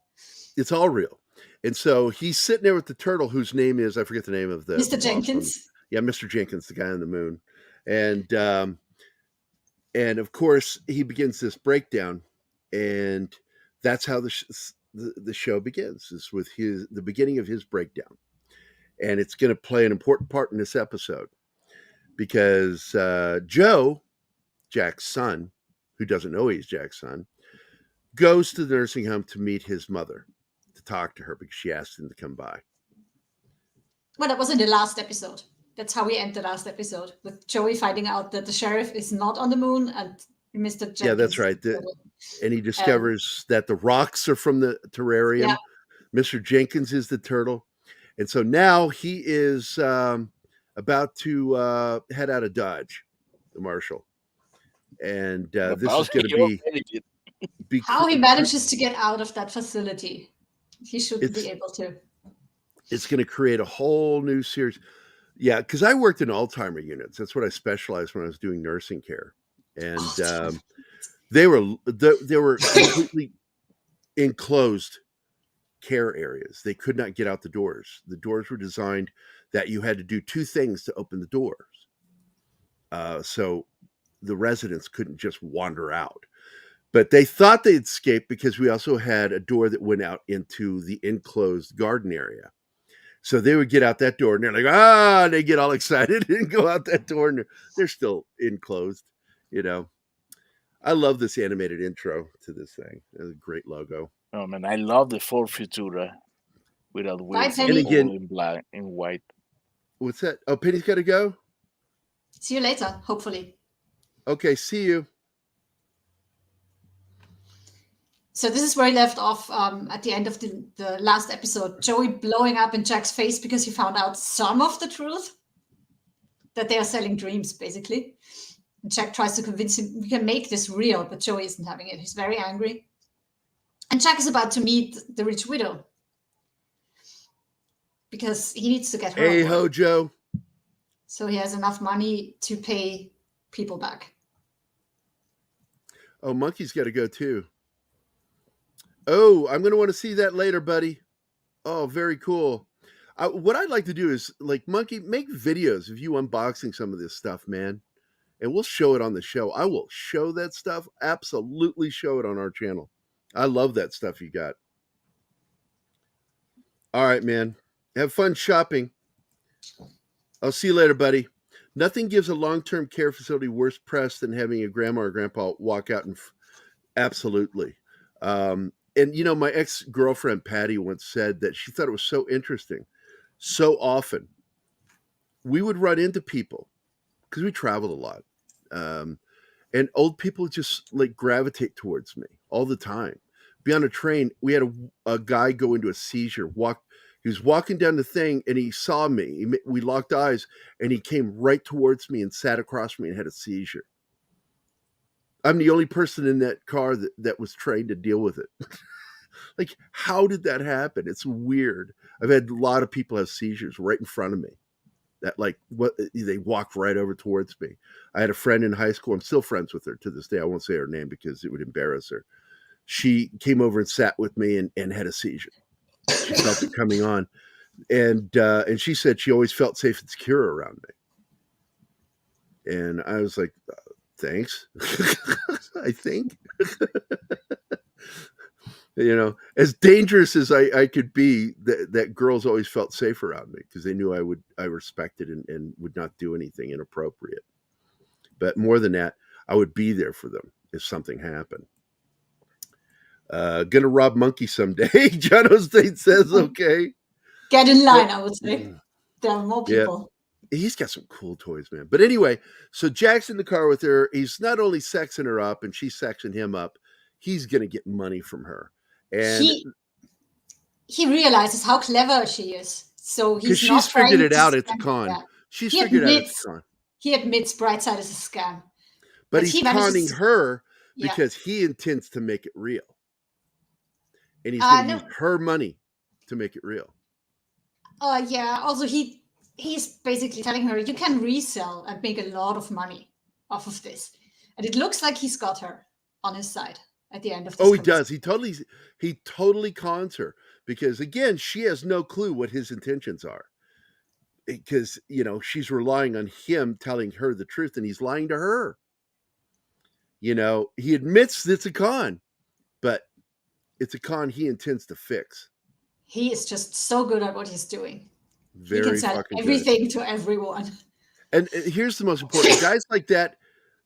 It's all real. And so he's sitting there with the turtle, whose name is, I forget the name of the Mr. Jenkins. Yeah, Mr. Jenkins, the guy on the moon. And of course he begins this breakdown, and that's how the show begins, is with the beginning of his breakdown. And it's going to play an important part in this episode because Joe, Jack's son, who doesn't know he's Jack's son, goes to the nursing home to meet his mother, to talk to her because she asked him to come by. Well, that was in the last episode. That's how we end the last episode, with Joey finding out that the sheriff is not on the moon and Mr. Jenkins. Yeah, that's right. And he discovers that the rocks are from the terrarium. Yeah. Mr. Jenkins is the turtle. And so now he is about to head out of Dodge, the marshal. And this is going to be how he manages to get out of that facility. He should be able to. It's going to create a whole new series. Yeah, because I worked in Alzheimer units. That's what I specialized when I was doing nursing care. And they were completely enclosed care areas. They could not get out the doors. The doors were designed that you had to do two things to open the doors. So the residents couldn't just wander out. But they thought they'd escape because we also had a door that went out into the enclosed garden area. So they would get out that door and they're like, and they get all excited and go out that door and they're still enclosed, you know. I love this animated intro to this thing. It's a great logo. Oh man, I love the Ford Futura without wheels and again in black and white. What's that? Oh, Penny's got to go. See you later, hopefully. Okay, see you. So this is where he left off at the end of the last episode. Joey blowing up in Jack's face because he found out some of the truth, that they are selling dreams, basically. And Jack tries to convince him we can make this real, but Joey isn't having it. He's very angry. And Jack is about to meet the rich widow because he needs to get her. Hey ho, Joe. So he has enough money to pay people back. Oh, Monkey's got to go too. Oh, I'm going to want to see that later, buddy. Oh, very cool. What I'd like to do is, like, Monkey, make videos of you unboxing some of this stuff, man. And we'll show it on the show. I will show that stuff. Absolutely show it on our channel. I love that stuff you got. All right, man. Have fun shopping. I'll see you later, buddy. Nothing gives a long-term care facility worse press than having a grandma or grandpa walk out and absolutely. And, you know, my ex-girlfriend, Patty, once said that she thought it was so interesting. So often, we would run into people, because we traveled a lot, and old people just, like, gravitate towards me all the time. Be on a train. We had a guy go into a seizure, He was walking down the thing and he saw me. We locked eyes and he came right towards me and sat across from me and had a seizure. I'm the only person in that car that was trained to deal with it. Like, how did that happen? It's weird. I've had a lot of people have seizures right in front of me. That they walked right over towards me. I had a friend in high school. I'm still friends with her to this day. I won't say her name because it would embarrass her. She came over and sat with me and had a seizure. She felt it coming on, and she said she always felt safe and secure around me. And I was like, thanks. I think. As dangerous as I could be, that girls always felt safe around me because they knew I respected and would not do anything inappropriate. But more than that, I would be there for them if something happened. Gonna rob monkey someday. John Osteen says, okay. Get in line, I would say. There are more people. Yeah. He's got some cool toys, man. But anyway, so Jack's in the car with her. He's not only sexing her up and she's sexing him up, he's going to get money from her. And he realizes how clever she is. So he's not she's figured it out. Scam. It's a con. Yeah. She's figured out it's a con. He admits Brightside is a scam. But he's conning her because he intends to make it real. And he's going to use her money to make it real. Yeah. Also, he's basically telling her, you can resell and make a lot of money off of this. And it looks like he's got her on his side at the end of this. Oh, he does. He totally cons her because, again, she has no clue what his intentions are. Because, she's relying on him telling her the truth and he's lying to her. He admits it's a con, but it's a con he intends to fix. He is just so good at what he's doing. Very he can sell everything to everyone. And here's the most important. Guys like that,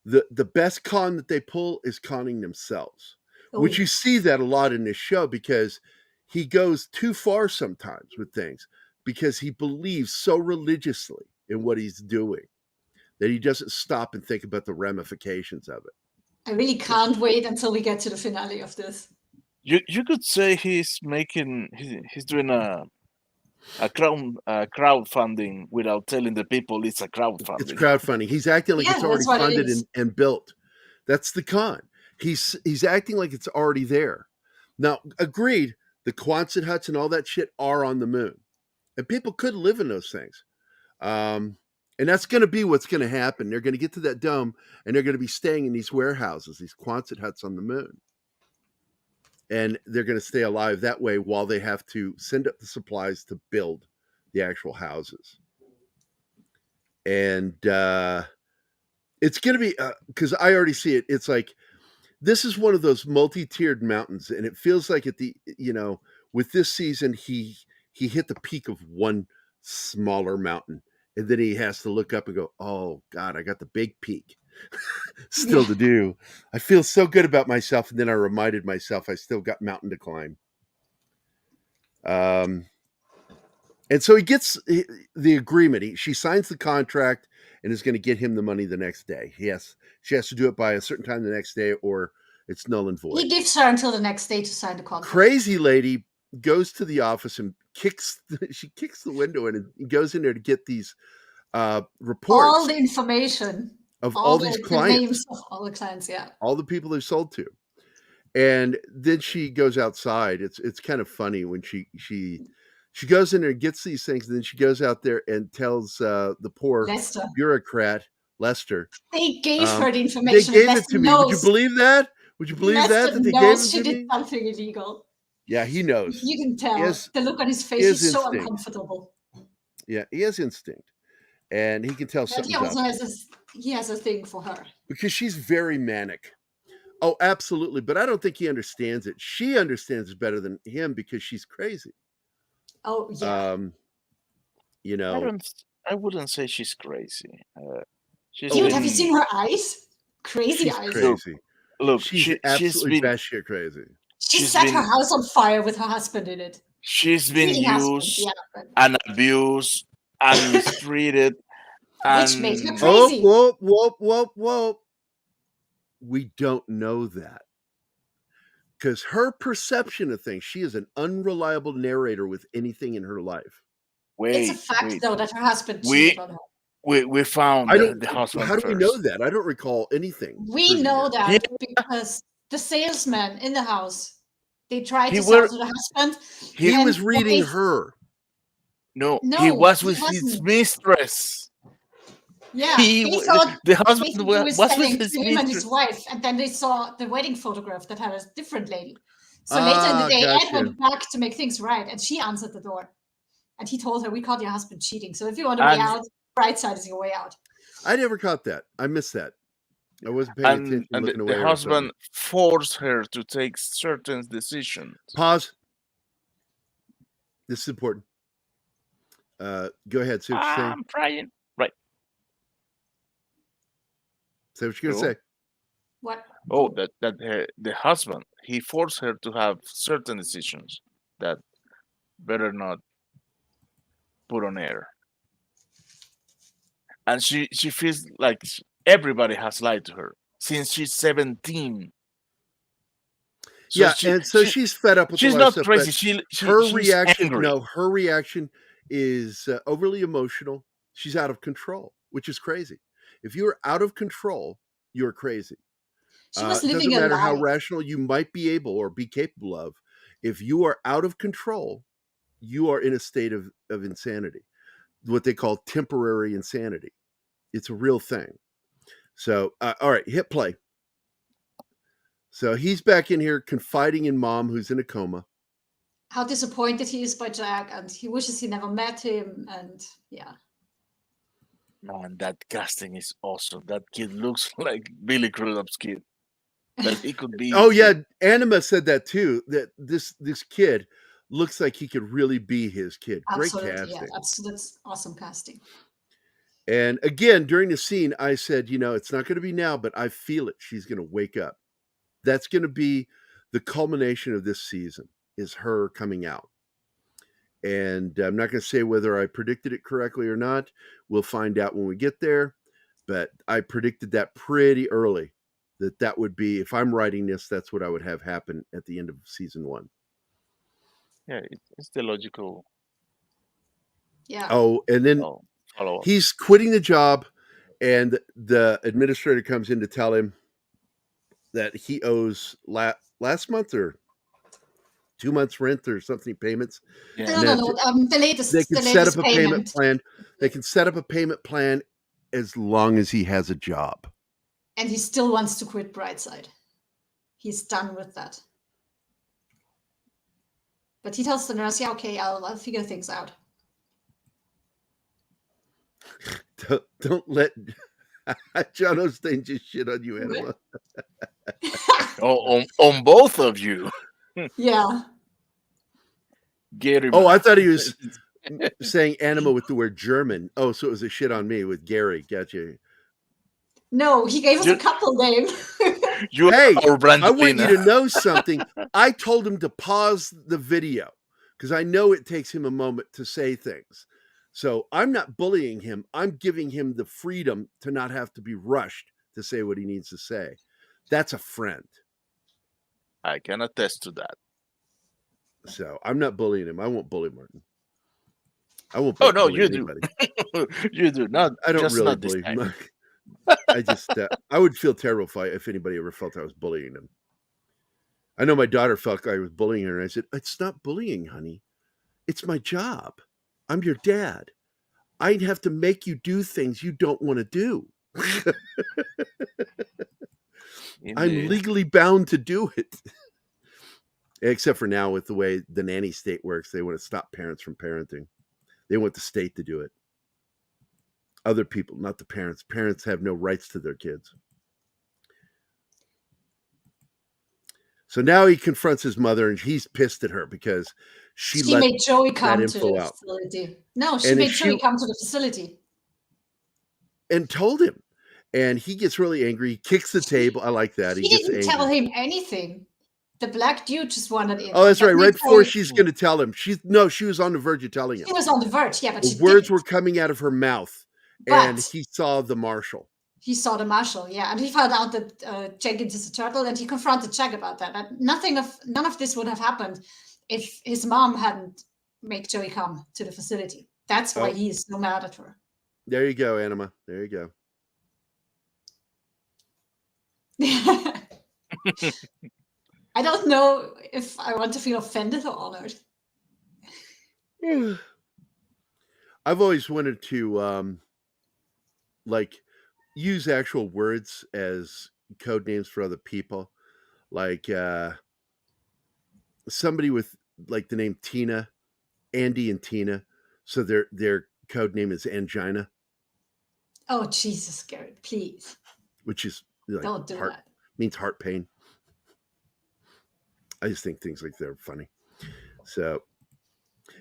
the best con that they pull is conning themselves, which you see that a lot in this show because he goes too far sometimes with things because he believes so religiously in what he's doing that he doesn't stop and think about the ramifications of it. I really can't wait until we get to the finale of this. You could say he's doing a crowdfunding without telling the people it's a crowdfunding. It's crowdfunding. He's acting like it's already funded and built. That's the con. He's acting like it's already there. Now, agreed, the Quonset huts and all that shit are on the moon. And people could live in those things. And that's going to be what's going to happen. They're going to get to that dome and they're going to be staying in these warehouses, these Quonset huts on the moon. And they're going to stay alive that way while they have to send up the supplies to build the actual houses. And it's going to be, because I already see it, it's like, this is one of those multi-tiered mountains. And it feels like with this season, he hit the peak of one smaller mountain. And then he has to look up and go, oh, God, I got the big peak still to do. I feel so good about myself. And then I reminded myself I still got mountain to climb. And so he gets the agreement. She signs the contract and is going to get him the money the next day. She has to do it by a certain time the next day or it's null and void. He gives her until the next day to sign the contract. Crazy lady goes to the office and kicks the window in and goes in there to get these reports. All the information. Of all these clients. The names of all the clients, yeah. All the people they've sold to. And then she goes outside. It's kind of funny when she goes in there and gets these things, and then she goes out there and tells the poor bureaucrat, Lester. They gave her the information. They gave it to me. Would you believe that? Would you believe that they gave it to me? She did something illegal. Yeah, he knows. You can tell. The look on his face is so uncomfortable. Yeah, he has instinct. And he can tell something. He also has a thing for her. Because she's very manic. Oh, absolutely. But I don't think he understands it. She understands it better than him because she's crazy. Oh, yeah. I wouldn't say she's crazy. Dude, have you seen her eyes? Crazy she's eyes. Crazy. Look, she's absolutely batshit crazy. She set her house on fire with her husband in it. She's been used and abused and mistreated. Which makes her crazy. Whoa. We don't know that. because her perception of things, she is an unreliable narrator with anything in her life. It's a fact, though, that her husband cheated on her. We found the husband. How do we know that? I don't recall anything. We know that because the salesman in the house, they tried to sell to the husband. He was reading her. No, he was with his mistress. Yeah, they thought the husband was with his him and his wife, and then they saw the wedding photograph that had a different lady. So later in the day, Ed went back to make things right, and she answered the door. And he told her, "We caught your husband cheating. So if you want a way out, right side is your way out." I never caught that. I missed that. I wasn't paying attention. And looking the away husband forced her to take certain decisions. Pause. This is important. Go ahead. Say what you're saying. I'm trying. Right. Say what you're going to say. What? Oh, that the husband, he forced her to have certain decisions that better not put on air. And she feels like everybody has lied to her since she's 17. So she's fed up with she's a lot not of stuff, crazy. Her she's reaction, angry. her reaction is overly emotional. She's out of control, which is crazy. If you're out of control, you're crazy. She was living doesn't matter a how lie. rational you might be able or be capable of. If you are out of control, you are in a state of insanity, what they call temporary insanity. It's a real thing. So, all right, hit play. So he's back in here confiding in mom, who's in a coma. How disappointed he is by Jack, and he wishes he never met him. And yeah. Man, that casting is awesome. That kid looks like Billy Crudup's kid. That he could be. Oh yeah, Anima said that too. That this kid looks like he could really be his kid. Absolutely, Great casting. Yeah, that's awesome casting. And again, during the scene, I said, it's not going to be now, but I feel it. She's going to wake up. That's going to be the culmination of this season, is her coming out. And I'm not going to say whether I predicted it correctly or not. We'll find out when we get there. But I predicted that pretty early, that would be, if I'm writing this, that's what I would have happen at the end of season 1. Yeah, it's the logical. Yeah. Oh, and then he's quitting the job, and the administrator comes in to tell him that he owes last month or 2 months rent or something payments. Yeah. No. The latest. They can set up a payment payment plan. They can set up a payment plan as long as he has a job. And he still wants to quit Brightside. He's done with that. But he tells the nurse, "Yeah, okay, I'll figure things out." Don't let John Osteen just shit on you, Anima. on both of you. Yeah. Gerry. Oh, I thought he was saying Anima with the word German. Oh, so it was a shit on me with Gerry. Gotcha. No, he gave us a couple name. Hey, I want you to know something. I told him to pause the video because I know it takes him a moment to say things. So I'm not bullying him. I'm giving him the freedom to not have to be rushed to say what he needs to say. That's a friend. I can attest to that. So I'm not bullying him. I won't bully Martin. I won't. Oh no, you do. You do not. I don't just really not this bully time. him. I just, I would feel terrible if anybody ever felt I was bullying them. I know my daughter felt I was bullying her, and I said, "It's not bullying, honey. It's my job. I'm your dad. I'd have to make you do things you don't want to do. I'm legally bound to do it." Except for now, with the way the nanny state works, they want to stop parents from parenting. They want the state to do it. Other people, not the parents. Parents have no rights to their kids. So now he confronts his mother, and he's pissed at her because she made Joey come to the out. facility. No, she made Joey come to the facility. And told him. And he gets really angry. He kicks the table. I like that. He didn't tell him anything. The black dude just wanted in. Oh, that's right. Right before she's going to tell him. She was on the verge of telling him. She was on the verge, yeah, but the words were coming out of her mouth. And he saw the marshal. He saw the marshal, yeah, and he found out that Jenkins is a turtle, and he confronted Jack about that. And none of this would have happened if his mom hadn't made Joey come to the facility. That's why he is so mad at her. There you go, Anima. There you go. I don't know if I want to feel offended or honored. I've always wanted to use actual words as code names for other people, like somebody with like the name Tina, Andy and Tina, so their code name is Angina. Oh Jesus, Gerry, please. Which is like don't do that. Means heart pain. I just think things like that are funny. So,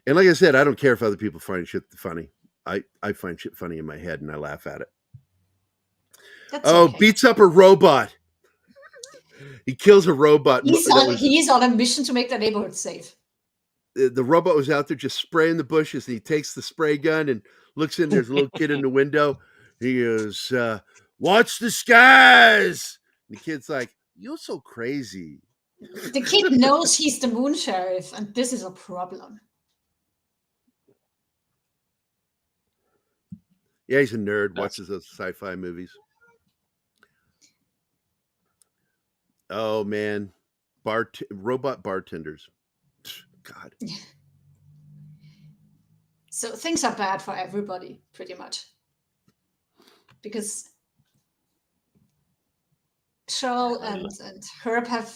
and like I said, I don't care if other people find shit funny. I find shit funny in my head and I laugh at it. That's okay. Beats up a robot. He kills a robot. He's on a mission to make the neighborhood safe. The robot was out there just spraying the bushes, and he takes the spray gun and looks in. There's a little kid in the window. He goes, "Watch the skies." And the kid's like, "You're so crazy." The kid knows he's the moon sheriff, and this is a problem. Yeah, he's a nerd. Watches those sci-fi movies. Oh man, robot bartenders. God. So things are bad for everybody, pretty much, because Cheryl and Herb have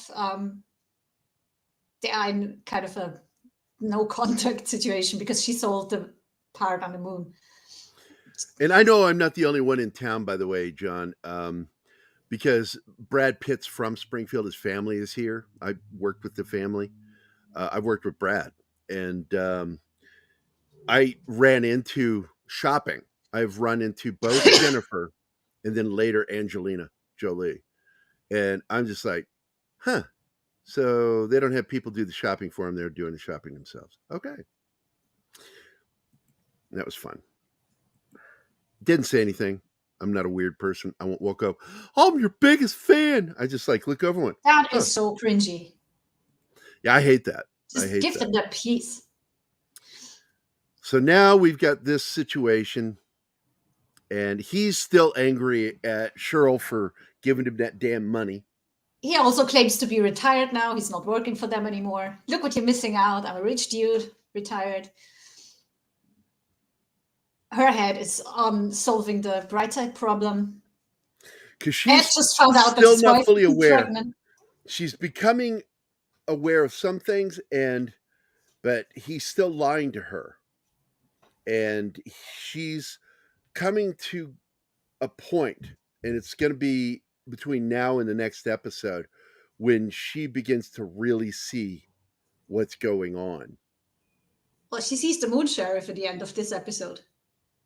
they are in kind of a no contact situation because she sold the part on the moon. And I know I'm not the only one in town, by the way, John, because Brad Pitt's from Springfield. His family is here. I worked with the family. I've worked with Brad, and I ran into shopping. I've run into both Jennifer and then later Angelina Jolie. And I'm just like, huh. So they don't have people do the shopping for them. They're doing the shopping themselves. Okay. And that was fun. Didn't say anything. I'm not a weird person. I won't walk up. I'm your biggest fan. I just like look over and went, that is so cringy. Yeah, I hate that. Just give them that peace. So now we've got this situation, and he's still angry at Cheryl for giving him that damn money. He also claims to be retired now. He's not working for them anymore. Look what you're missing out. I'm a rich dude, retired. Her head is on solving the Brightside problem. Because she's just found out still that not fully aware. Pregnant. She's becoming aware of some things, but he's still lying to her. And she's coming to a point, and it's going to be between now and the next episode, when she begins to really see what's going on. Well, she sees the moon sheriff at the end of this episode.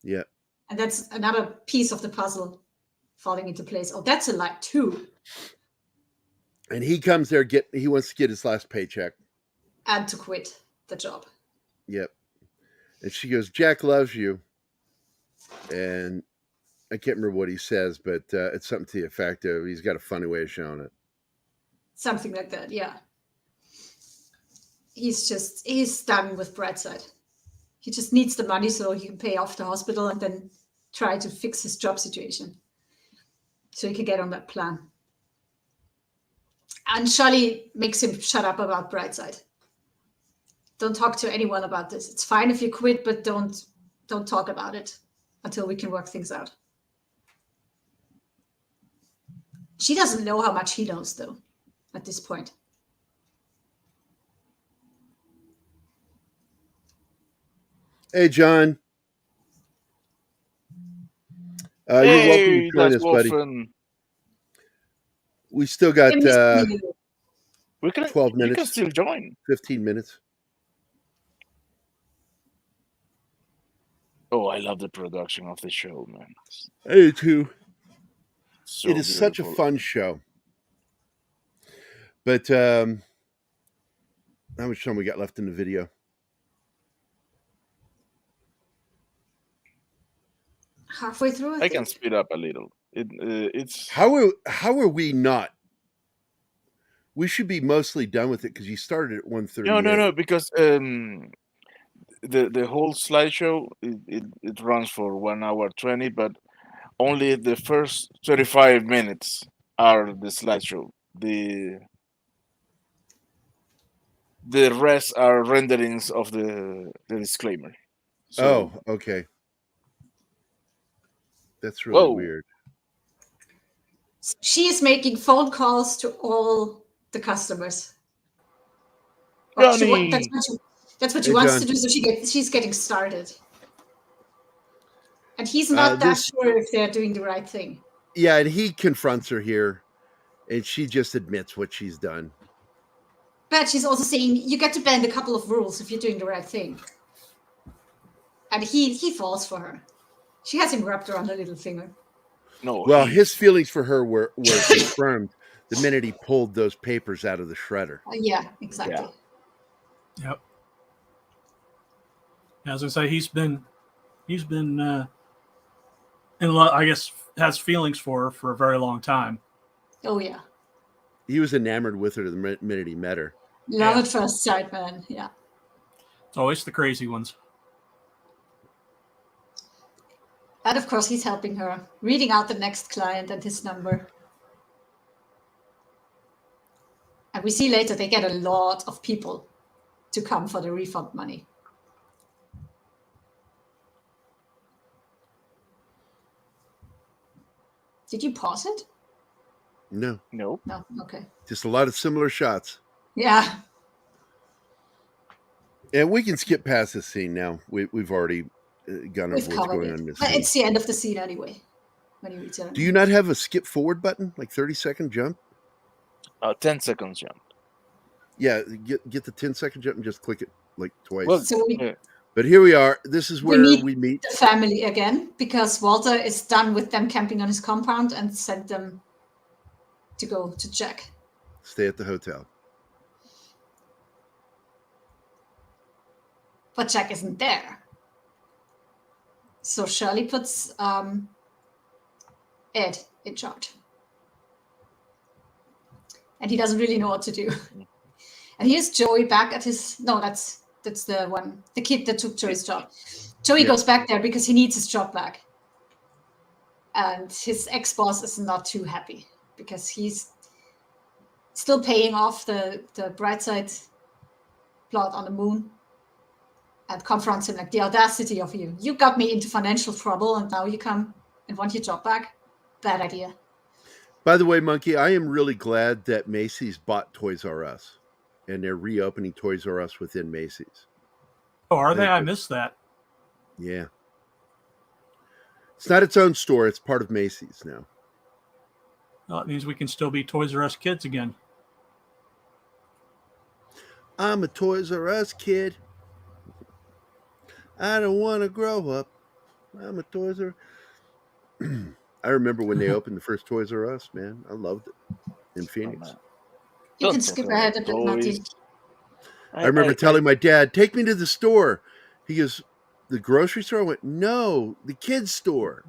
Yeah. And that's another piece of the puzzle falling into place. Oh, that's a lie too. And he comes there, he wants to get his last paycheck. And to quit the job. Yep. And she goes, Jack loves you. And I can't remember what he says, but it's something to the effect of he's got a funny way of showing it. Something like that, yeah. He's done with Brightside. He just needs the money so he can pay off the hospital and then try to fix his job situation. So he can get on that plan. And Charlie makes him shut up about Brightside. Don't talk to anyone about this. It's fine if you quit, but don't talk about it until we can work things out. She doesn't know how much he knows, though, at this point. Hey, John. You're welcome to join us, buddy. We still got 12 minutes. You can still join. 15 minutes. Oh, I love the production of the show, man. I do too. So it is beautiful. Such a fun show. But how much time we got left in the video? Halfway through, I can speed up a little. It's How are we not? We should be mostly done with it because you started at 1:38. no, because the whole slideshow it runs for 1 hour 20, but only the first 35 minutes are the slideshow. The rest are renderings of the disclaimer. So, Oh, okay. That's really whoa. weird. She is making phone calls to all the customers. Johnny! That's what she Hey, wants John. to do. So she's getting started, and he's not that sure if they're doing the right thing. Yeah, and he confronts her here, and she just admits what she's done. But she's also saying you get to bend a couple of rules if you're doing the right thing. And he falls for her. She has him wrapped around her little finger. No. Well, his feelings for her were confirmed the minute he pulled those papers out of the shredder. Yeah, exactly. Yep. As I say, he's been in love. I guess has feelings for her for a very long time. Oh yeah. He was enamored with her the minute he met her. Love at first sight, man. Yeah. It's always the crazy ones. And of course, he's helping her, reading out the next client and his number. And we see later they get a lot of people to come for the refund money. Did you pause it? No. No. No. Okay. Just a lot of similar shots. Yeah. And we can skip past this scene now. We've already gone over what's going on in this But scene. it's the end of the scene anyway. When you return. Do you not have a skip forward button, like 30-second jump? 10 seconds jump. Yeah, get the 10-second jump and just click it like twice. Well, So but here we are. This is where we meet the family again, because Walter is done with them camping on his compound and sent them to go to Jack. Stay at the hotel. But Jack isn't there. So Shirley puts Ed in charge. And he doesn't really know what to do. And here's Joey back at his... No, that's the one, the kid that took Joey's job. Joey goes back there because he needs his job back. And his ex-boss is not too happy because he's still paying off the Brightside plot on the moon and confronts him like, the audacity of you. You got me into financial trouble and now you come and want your job back? Bad idea. By the way, Monkey, I am really glad that Macy's bought Toys R Us. And they're reopening Toys R Us within Macy's. Oh, are they? I missed that. Yeah. It's not its own store. It's part of Macy's now. Well, it means we can still be Toys R Us kids again. I'm a Toys R Us kid. I don't want to grow up. I'm a Toys R Us. I remember when they opened the first Toys R Us, man. I loved it in Phoenix. You can skip ahead a bit, Martin. I remember telling my dad, take me to the store. He goes, the grocery store? I went, no, the kids' store.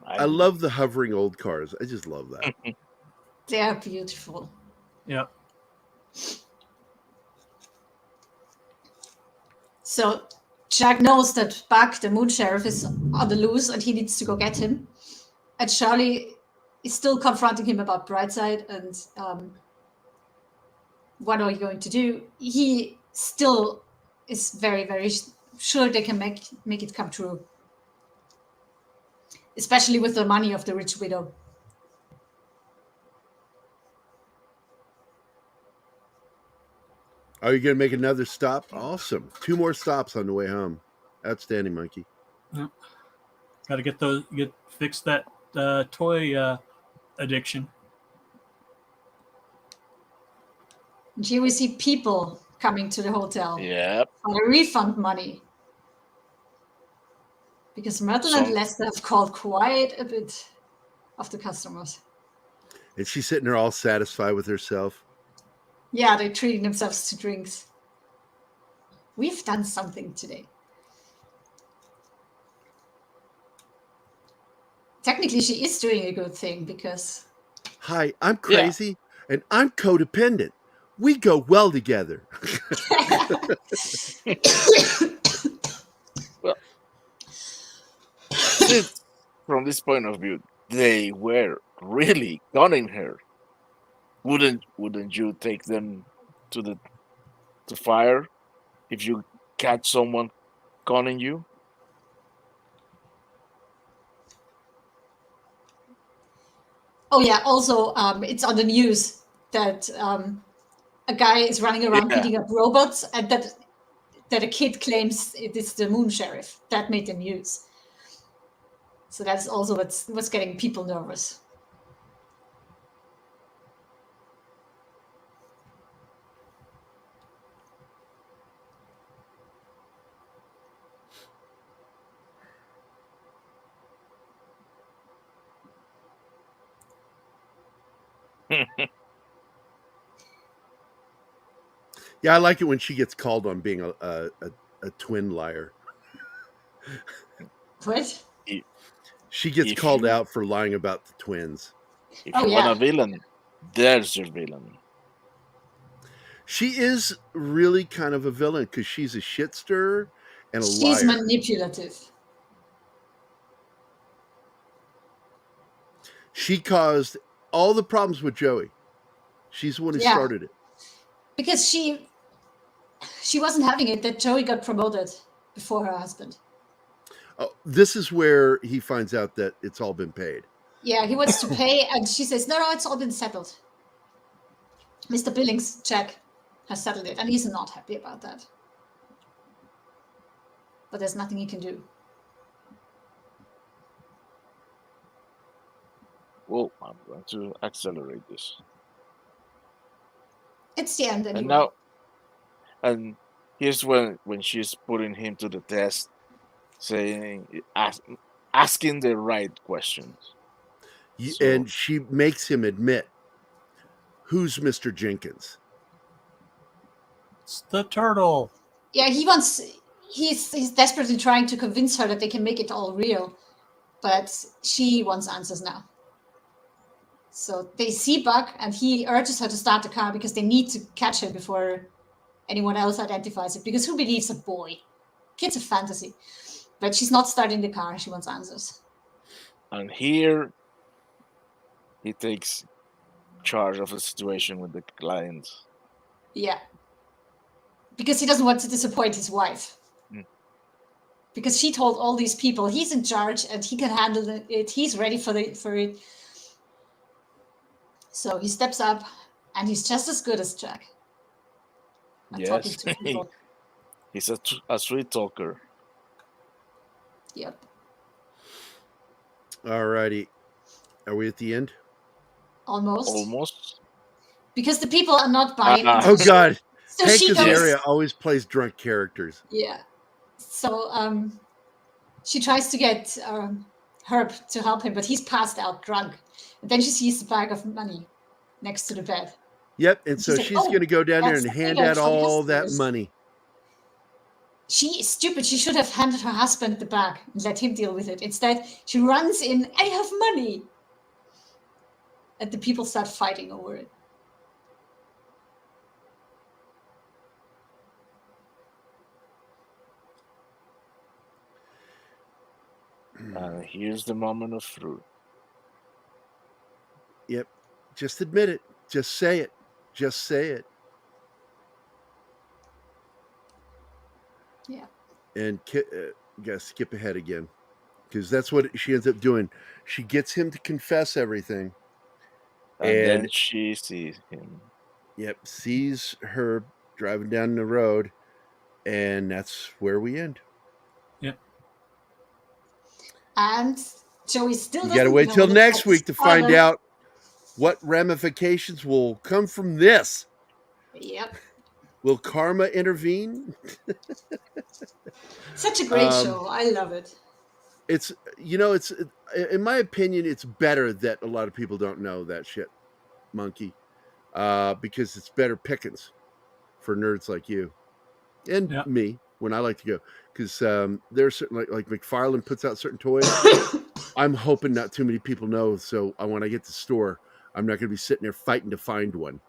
I love the hovering old cars. I just love that. They are beautiful. Yep. So Jack knows that Buck, the moon sheriff, is on the loose and he needs to go get him. And Charlie is still confronting him about Brightside and what are you going to do? He still is very, very sure they can make it come true. Especially with the money of the rich widow. Are you going to make another stop? Awesome. 2 more stops on the way home. Outstanding, Monkey. Yep. Got to fix that toy addiction. And here we see people coming to the hotel. Yep. For the refund money. Because Myrtle and Lester have called quite a bit of the customers. And she's sitting there all satisfied with herself. Yeah, they're treating themselves to drinks. We've done something today. technically she is doing a good thing because Hi, I'm crazy and I'm codependent. We go well together. Well, since from this point of view, they were really gunning her. Wouldn't you take them to fire if you catch someone gunning you? Oh yeah. Also, it's on the news that a guy is running around Yeah. beating up robots, and that a kid claims it is the moon sheriff. That made the news. So that's also what's getting people nervous. Yeah, I like it when she gets called on being a twin liar. What? She gets If called you out for lying about the twins. if Oh, you want yeah. a villain, there's your villain. She is really kind of a villain because she's a shit stirrer and a She's liar. manipulative. She caused all the problems with Joey. She's the one who Yeah. started it. Because she wasn't having it that Joey got promoted before her husband. Oh, this is where he finds out that it's all been paid. Yeah, he wants to pay, and she says, no, it's all been settled. Mr. Billings' check has settled it, and he's not happy about that. But there's nothing he can do. Well, I'm going to accelerate this. It's the end anyway. And now, and here's when she's putting him to the test, asking the right questions. And she makes him admit, who's Mr. Jenkins? It's the turtle. Yeah, he's desperately trying to convince her that they can make it all real, but she wants answers now. So they see Buck, and he urges her to start the car because they need to catch her before anyone else identifies it. Because who believes a boy? Kid's a fantasy. But she's not starting the car. She wants answers. And here, he takes charge of the situation with the client. Yeah. Because he doesn't want to disappoint his wife. Because she told all these people he's in charge and he can handle it. He's ready for it. So he steps up, and he's just as good as Jack. Yes, he's a sweet talker. Yep. All righty. Are we at the end? Almost. Because the people are not buying into Oh, God. So Hank she Azaria always plays drunk characters. Yeah. So she tries to get Herb to help him, but he's passed out drunk. And then she sees the bag of money next to the bed. Yep, and so she's going to go down there and hand out all that money. She is stupid. She should have handed her husband the bag and let him deal with it. Instead, she runs in, I have money. And the people start fighting over it. Here's the moment of truth. Yep. Just admit it. Just say it. Just say it. Yeah. And gotta skip ahead again, because that's what she ends up doing. She gets him to confess everything, and then she sees him. Yep, sees her driving down the road, and that's where we end. Yep. And Joey still You got to wait till next week to find out what ramifications will come from this. Yep. Will karma intervene? Such a great show. I love it. It's, it's, in my opinion, it's better that a lot of people don't know that shit, Monkey, because it's better pickings for nerds like you and me when I like to go, because there's certain like McFarlane puts out certain toys. I'm hoping not too many people know. So when I get to the store, I'm not going to be sitting there fighting to find one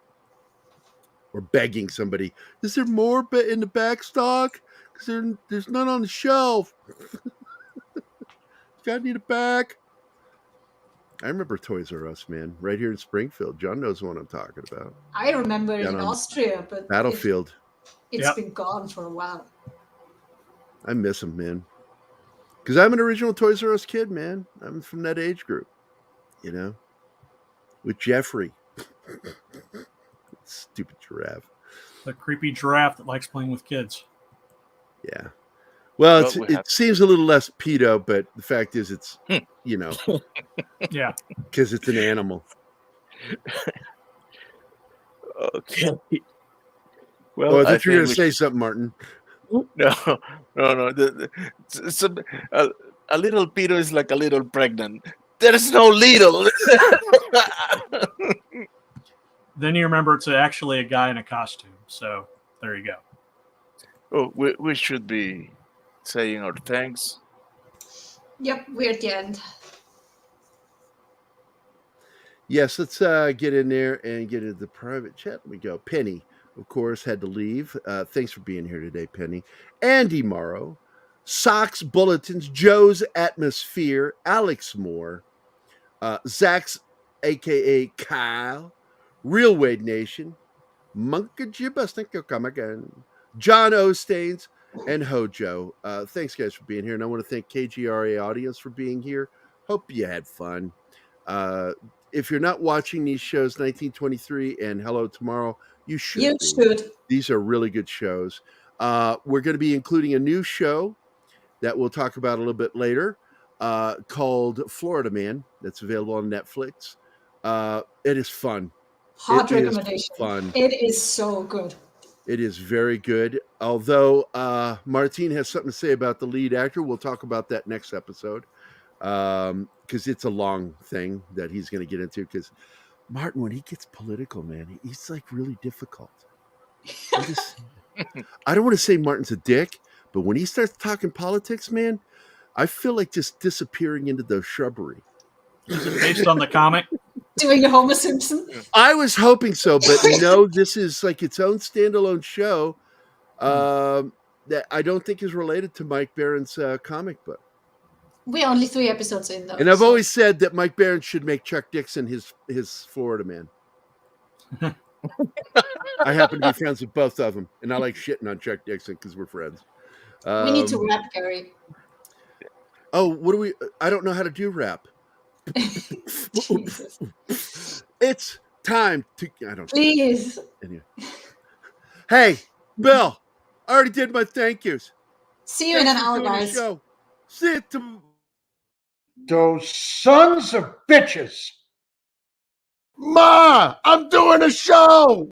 or begging somebody. Is there more in the back stock? Because there's none on the shelf. I need it back. I remember Toys R Us, man, right here in Springfield. John knows what I'm talking about. I remember it in Austria, but Battlefield. It's been gone for a while. I miss them, man. Because I'm an original Toys R Us kid, man. I'm from that age group, with Jeffrey. Stupid giraffe. The creepy giraffe that likes playing with kids. Yeah. Well, it seems a little less pedo, but the fact is it's, yeah, because it's an animal. Okay. Well, I thought you were going to say something, Martin. No. A little pedo is like a little pregnant. There's no little. Then you remember it's actually a guy in a costume. So there you go. Oh, we should be saying our thanks. Yep, we're at the end. Yes, let's get in there and get into the private chat. We go. Penny, of course, had to leave. Thanks for being here today, Penny. Andy Morrow, Socks Bulletins, Joe's Atmosphere, Alex Moore, Zach's, a.k.a. Kyle, Real Wade Nation, Monka Jibas, thank you, come again, John Ostains, and Hojo. Thanks, guys, for being here. And I want to thank KGRA audience for being here. Hope you had fun. If you're not watching these shows, 1923 and Hello Tomorrow, you should. You should. These are really good shows. We're going to be including a new show that we'll talk about a little bit later called Florida Man. That's available on Netflix. It is fun. Hot recommendation. Fun. It is so good. It is very good. Although Martine has something to say about the lead actor. We'll talk about that next episode. Because it's a long thing that he's going to get into. Because Martin, when he gets political, man, he's like really difficult. I don't want to say Martin's a dick, but when he starts talking politics, man, I feel like just disappearing into the shrubbery. Is it based on the comic? Doing a Homer Simpson? I was hoping so, but no, this is like its own standalone show that I don't think is related to Mike Barron's comic book. We're only 3 episodes in, though. And I've always said that Mike Barron should make Chuck Dixon his Florida Man. I happen to be friends with both of them, and I like shitting on Chuck Dixon because we're friends. We need to rap, Gerry. Oh, what do we? I don't know how to do rap. It's time to. I don't. Please. Anyway. Hey, Bill, I already did my thank yous. See you in an hour, guys. See you tomorrow. Those sons of bitches. Ma, I'm doing a show.